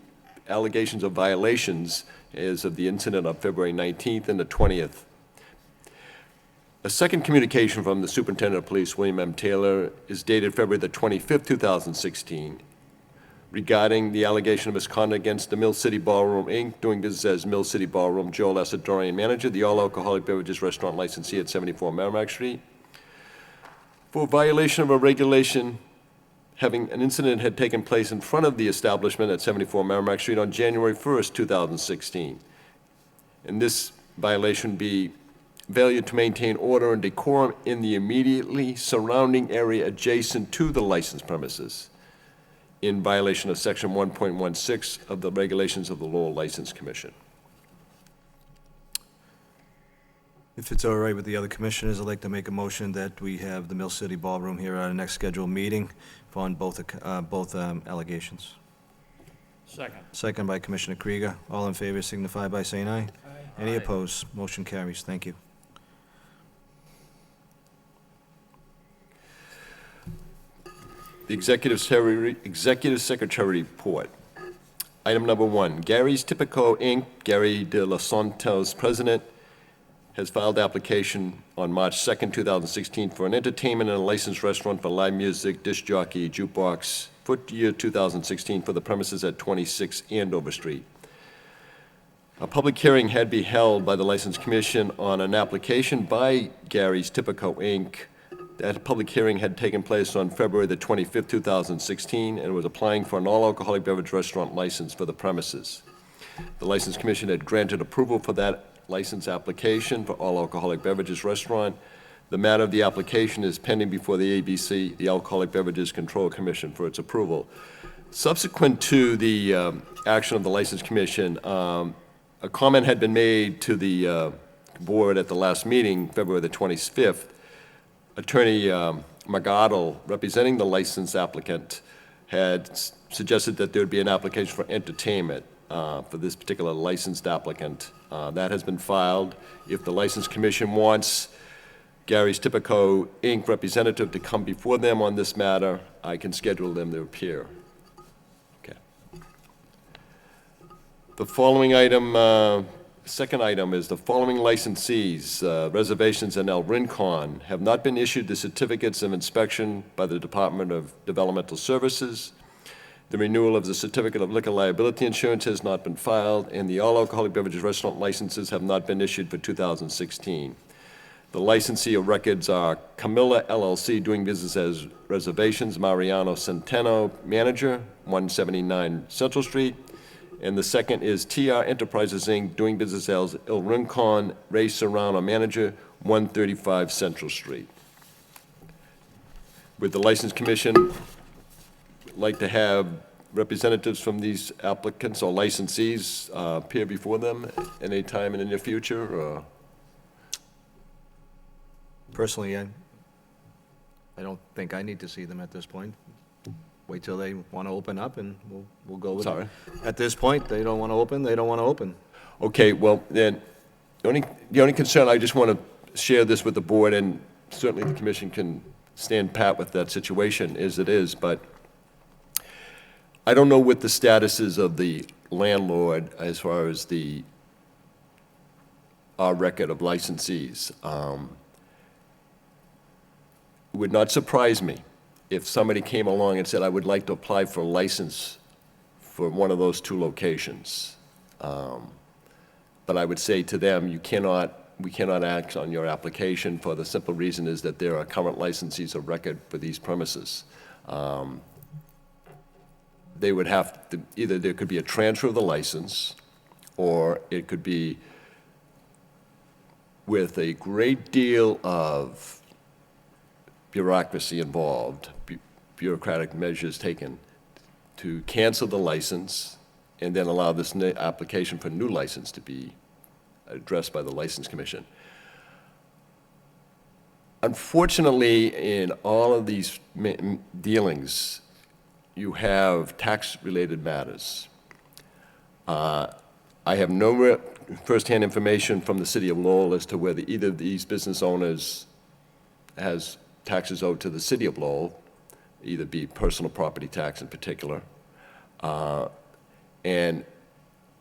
allegations of violations as of the incident of February 19th and the 20th. A second communication from the Superintendent of Police, William M. Taylor, is dated February the 25th, 2016, regarding the allegation of misconduct against the Mill City Ballroom, Inc., doing business as Mill City Ballroom, Joel S. Dorian, manager, the all-alcoholic beverages restaurant licensee at 74 Merrimack Street, for violation of a regulation having an incident had taken place in front of the establishment at 74 Merrimack Street on January 1st, 2016. And this violation would be failure to maintain order and decorum in the immediately surrounding area adjacent to the licensed premises, in violation of Section 1.16 of the regulations of the Lowell License Commission. If it's all right with the other commissioners, I'd like to make a motion that we have the Mill City Ballroom here at our next scheduled meeting on both allegations. Second. Second by Commissioner Krieger. All in favor signify by saying aye. Any Aye. opposed? Motion carries. Thank you. The Executive Secretary report. Item number 1, Gary's Typico, Inc., Gary De Los Santos, president, has filed application on March 2nd, 2016 for an entertainment and a licensed restaurant for live music, disc jockey, jukebox, for year 2016 for the premises at 26 Andover Street. A public hearing had been held by the License Commission on an application by Gary's Typico, Inc. That public hearing had taken place on February the 25th, 2016, and was applying for an all-alcoholic beverage restaurant license for the premises. The License Commission had granted approval for that license application for all-alcoholic beverages restaurant. The matter of the application is pending before the ABC, the Alcoholic Beverages Control Commission, for its approval. Subsequent to the action of the License Commission, a comment had been made to the board at the last meeting, February the 25th. Attorney Magadal, representing the license applicant, had suggested that there would be an application for entertainment for this particular licensed applicant. That has been filed. If the License Commission wants Gary's Typico, Inc. representative to come before them on this matter, I can schedule them to appear. Okay. The following item, second item is the following licensees, reservations and El Rincon, have not been issued the certificates of inspection by the Department of Developmental Services. The renewal of the certificate of liquor liability insurance has not been filed, and the all-alcoholic beverages restaurant licenses have not been issued for 2016. The licensee of records are Camilla LLC, doing business as Reservations, Mariano Centeno, manager, 179 Central Street. And the second is TR Enterprises, Inc., doing business as El Rincon, Ray Serrano, manager, 135 Central Street. Would the License Commission like to have representatives from these applicants or licensees appear before them any time in the near future? Or? Personally, I don't think I need to see them at this point. Wait till they want to open up, and we'll go with it. Sorry? At this point, they don't want to open, they don't want to open. Okay, well, then, the only concern, I just want to share this with the board, and certainly the commission can stand pat with that situation as it is, but I don't know what the status is of the landlord as far as our record of licensees. It would not surprise me if somebody came along and said, I would like to apply for a license for one of those two locations. But I would say to them, we cannot act on your application for the simple reason is that there are current licensees of record for these premises. They would have to, either there could be a transfer of the license, or it could be with a great deal of bureaucracy involved, bureaucratic measures taken to cancel the license and then allow this application for new license to be addressed by the License Commission. Unfortunately, in all of these dealings, you have tax-related matters. I have no firsthand information from the city of Lowell as to whether either of these business owners has taxes owed to the city of Lowell, either be personal property tax in particular. And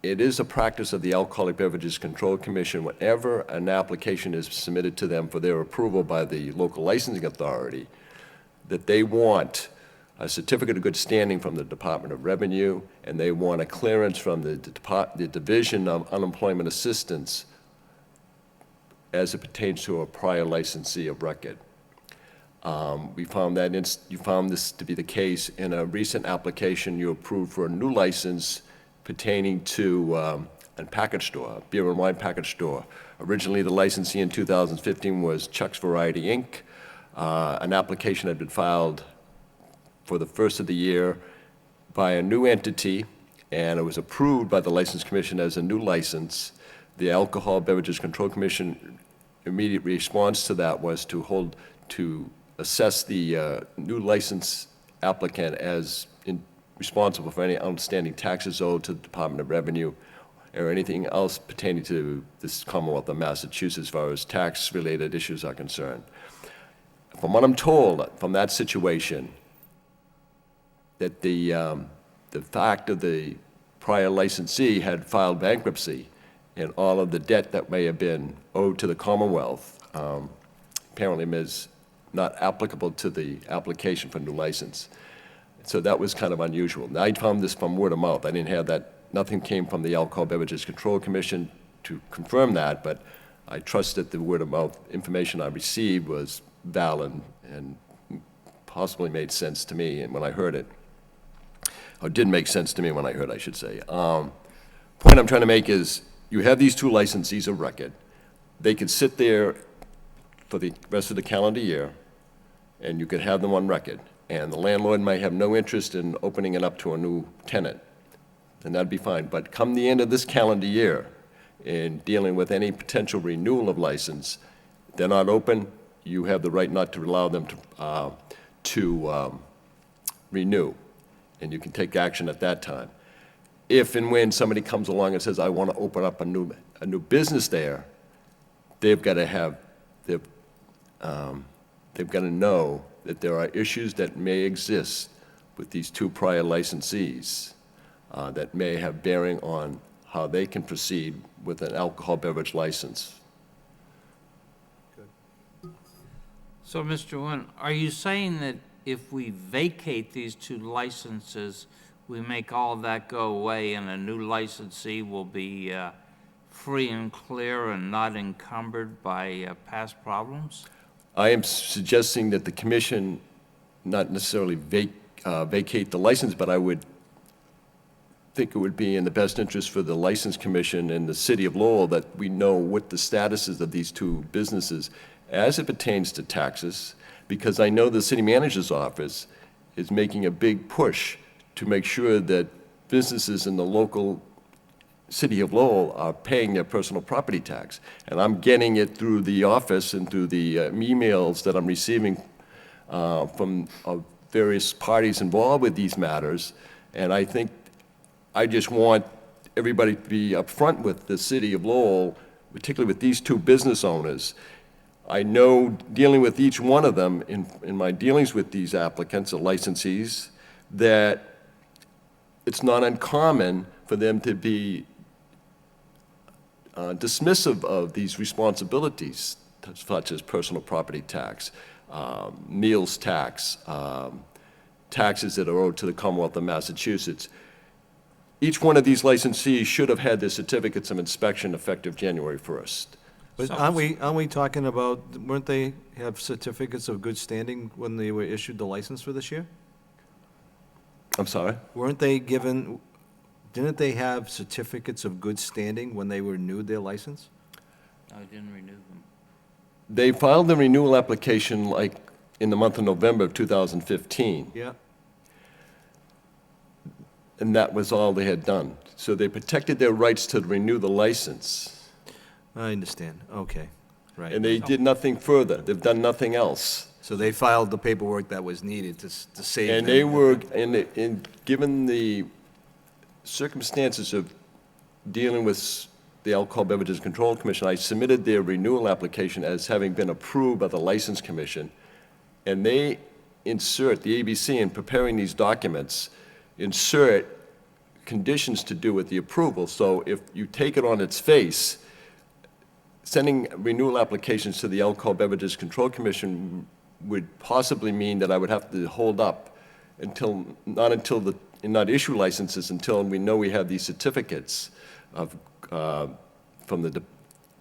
it is a practice of the Alcoholic Beverages Control Commission, whenever an application is submitted to them for their approval by the local licensing authority, that they want a certificate of good standing from the Department of Revenue, and they want a clearance from the Division of Unemployment Assistance as it pertains to a prior licensee of record. We found that you found this to be the case in a recent application you approved for a new license pertaining to a package store, a beer and wine package store. Originally, the licensee in 2015 was Chuck's Variety, Inc. An application had been filed for the first of the year by a new entity, and it was approved by the License Commission as a new license. The Alcohol Beverages Control Commission immediate response to that was to assess the new license applicant as responsible for any outstanding taxes owed to the Department of Revenue or anything else pertaining to this Commonwealth of Massachusetts as far as tax-related issues are concerned. From what I'm told from that situation, that the fact of the prior licensee had filed bankruptcy and all of the debt that may have been owed to the Commonwealth apparently is not applicable to the application for new license. So that was kind of unusual. Now, I found this from word of mouth. I didn't have that, nothing came from the Alcohol Beverages Control Commission to confirm that, but I trust that the word of mouth information I received was valid and possibly made sense to me when I heard it. Or did make sense to me when I heard, I should say. Point I'm trying to make is, you have these two licensees of record. They could sit there for the rest of the calendar year, and you could have them on record. And the landlord might have no interest in opening it up to a new tenant, and that'd be fine. But come the end of this calendar year, in dealing with any potential renewal of license, they're not open, you have the right not to allow them to renew, and you can take action at that time. If and when somebody comes along and says, I want to open up a new business there, they've got to know that there are issues that may exist with these two prior licensees that may have bearing on how they can proceed with an alcohol beverage license. So, Mr. Nguyen, are you saying that if we vacate these two licenses, we make all that go away and a new licensee will be free and clear and not encumbered by past problems? I am suggesting that the commission not necessarily vacate the license, but I would think it would be in the best interest for the License Commission and the City of Lowell that we know what the status is of these two businesses as it pertains to taxes, because I know the City Manager's Office is making a big push to make sure that businesses in the local City of Lowell are paying their personal property tax. And I'm getting it through the office and through the emails that I'm receiving from various parties involved with these matters. And I think I just want everybody to be upfront with the City of Lowell, particularly with these two business owners. I know, dealing with each one of them in my dealings with these applicants or licensees, that it's not uncommon for them to be dismissive of these responsibilities, such as personal property tax, meals tax, taxes that are owed to the Commonwealth of Massachusetts. Each one of these licensees should have had their certificates of inspection effective January 1st. But aren't we talking about, weren't they have certificates of good standing when they were issued the license for this year? I'm sorry? Weren't they given, didn't they have certificates of good standing when they renewed their license? No, I didn't renew them. They filed the renewal application like in the month of November of 2015. Yeah. And that was all they had done. So they protected their rights to renew the license. I understand, okay, right. And they did nothing further. They've done nothing else. So they filed the paperwork that was needed to save them. And they were, and given the circumstances of dealing with the Alcohol Beverages Control Commission, I submitted their renewal application as having been approved by the License Commission. And they insert, the ABC in preparing these documents, insert conditions to do with the approval. So if you take it on its face, sending renewal applications to the Alcohol Beverages Control Commission would possibly mean that I would have to hold up not issue licenses until we know we have these certificates of, from the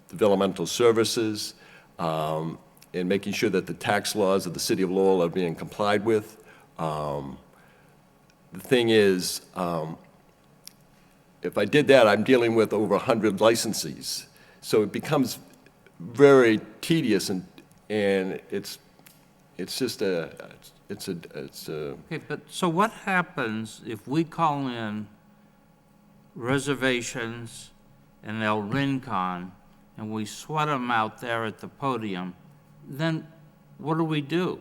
developmental services, and making sure that the tax laws of the city of Lowell are being complied with. The thing is, if I did that, I'm dealing with over 100 licensees. So it becomes very tedious, and it's just it's a. Okay, but so what happens if we call in reservations and El Rincon and we sweat them out there at the podium? Then what do?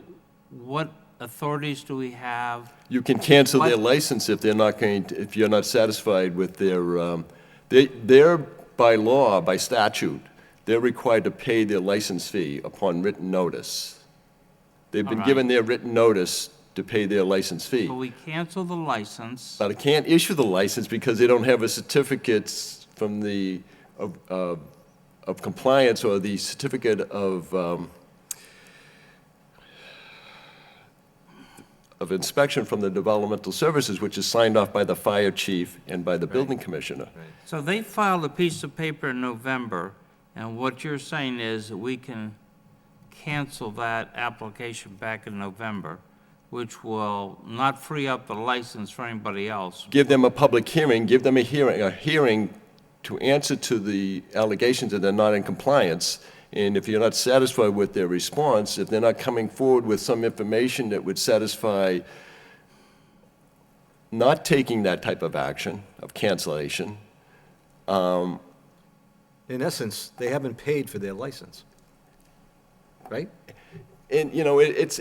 What authorities do we have? You can cancel their What- license if they're not going to, if you're not satisfied with their, they're by law, by statute, they're required to pay their license fee upon written notice. They've been All right. given their written notice to pay their license fee. So we cancel the license. But I can't issue the license because they don't have a certificate from the, of compliance, or the certificate of inspection from the developmental services, which is signed off by the fire chief and by the building commissioner. So they filed a piece of paper in November, and what you're saying is that we can cancel that application back in November, which will not free up the license for anybody else. Give them a public hearing, give them a hearing to answer to the allegations that they're not in compliance. And if you're not satisfied with their response, if they're not coming forward with some information that would satisfy not taking that type of action, of cancellation, In essence, they haven't paid for their license, right? and, you know, it's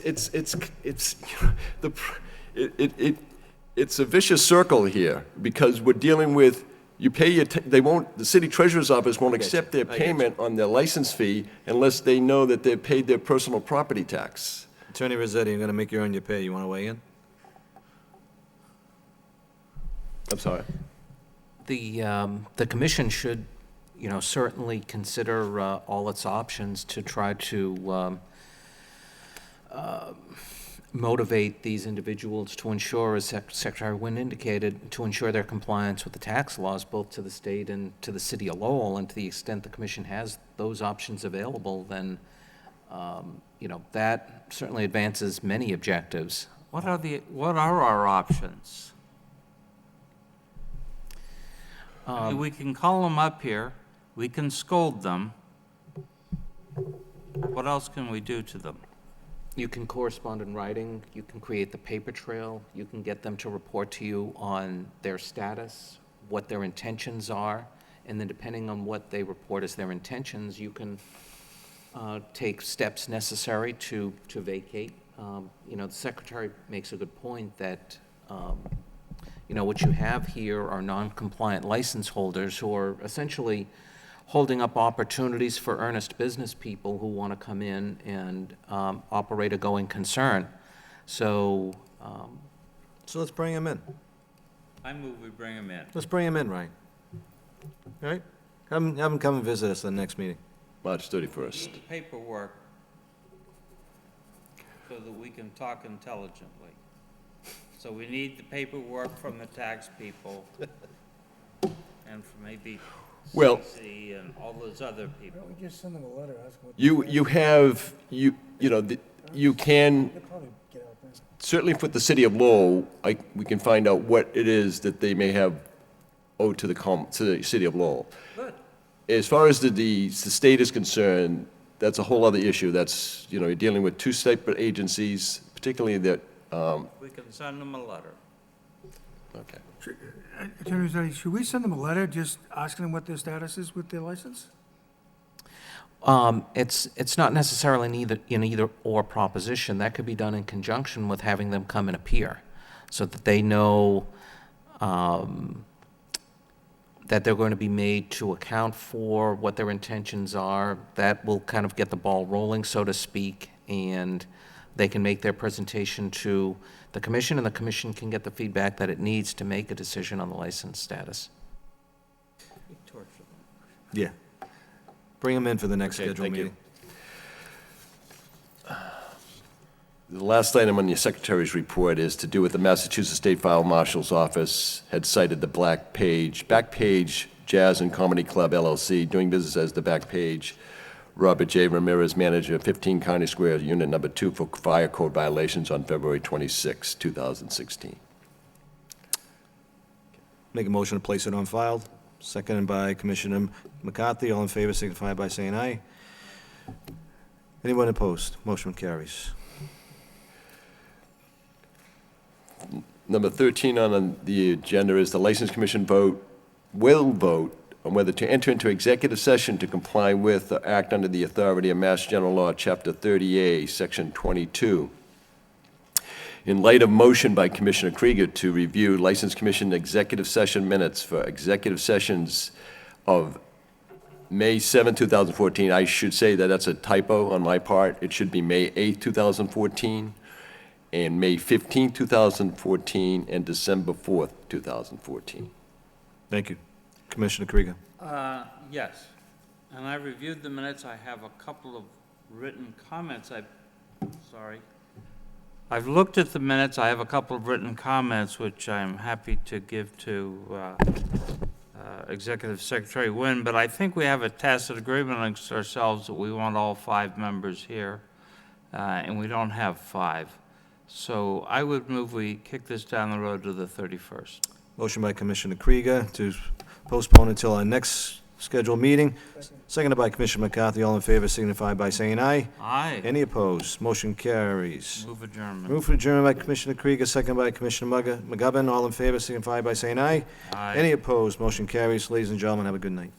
a vicious circle here, because we're dealing with, you pay your, they won't, the city treasurer's office won't accept their payment on their license fee unless they know that they've paid their personal property tax. Attorney Rossetti, I'm gonna make you earn your pay. You wanna weigh in? I'm sorry. The commission should, certainly consider all its options to try to motivate these individuals to ensure, as Secretary Wynn indicated, to ensure their compliance with the tax laws, both to the state and to the city of Lowell. And to the extent the commission has those options available, then, that certainly advances many objectives. What are our options? I mean, we can call them up here, we can scold them. What else can we do to them? You can correspond in writing, you can create the paper trail, you can get them to report to you on their status, what their intentions are, and then depending on what they report as their intentions, you can take steps necessary to vacate. The Secretary makes a good point that, what you have here are non-compliant license holders who are essentially holding up opportunities for earnest business people who want to come in and operate a going concern. So, So let's bring him in. I move we bring them in. Let's bring him in, Ryan. All right? Have him come and visit us at the next meeting. March 31st. The paperwork so that we can talk intelligently. So we need the paperwork from the tax people and from maybe Well- CC and all those other people. We just send them a letter, ask them what. You can, They'll probably get out there. certainly for the city of Lowell, we can find out what it is that they may have owed to the city of Lowell. Good. As far as the state is concerned, that's a whole other issue. That's, you're dealing with two separate agencies, particularly that, We can send them a letter. okay. Attorney Rossetti, should we send them a letter just asking them what their status is with their license? it's not necessarily an either or proposition. That could be done in conjunction with having them come and appear, so that they know that they're going to be made to account for what their intentions are. That will kind of get the ball rolling, so to speak, and they can make their presentation to the commission, and the commission can get the feedback that it needs to make a decision on the license status. Yeah. Bring them in for the next Okay, scheduled thank you. meeting. The last item on your secretary's report is to do with the Massachusetts State Fire Marshal's Office had cited the Backpage Jazz and Comedy Club LLC, doing business as the Backpage. Robert J. Ramirez, manager, 15 County Square, Unit Number 2, for fire code violations on February 26, 2016. Make a motion to place it on file. Seconded by Commissioner McCarthy. All in favor signify by saying aye. Anyone opposed? Motion carries. Number 13 on the agenda is the License Commission will vote on whether to enter into executive session to comply with or act under the authority of Mass General Law, Chapter 30A, Section 22. In light of motion by Commissioner Krieger to review License Commission executive session minutes for executive sessions of May 7, 2014, I should say that that's a typo on my part. It should be May 8, 2014, and May 15, 2014, and December 4th, 2014. Thank you. Commissioner Krieger. Yes, and I reviewed the minutes. I have a couple of written comments. I've looked at the minutes. I have a couple of written comments, which I'm happy to give to Executive Secretary Wynn, but I think we have a tacit agreement amongst ourselves that we want all 5 members here, and we don't have 5. So I would move we kick this down the road to the 31st. Motion by Commissioner Krieger to postpone until our next scheduled meeting. Seconded by Commissioner McCarthy. All in favor signify by saying aye. Aye. Any opposed? Motion carries. Move adjournment. Move for adjournment by Commissioner Krieger, second by Commissioner McGovern. All in favor signify by saying aye. Aye. Any opposed? Motion carries. Ladies and gentlemen, have a good night.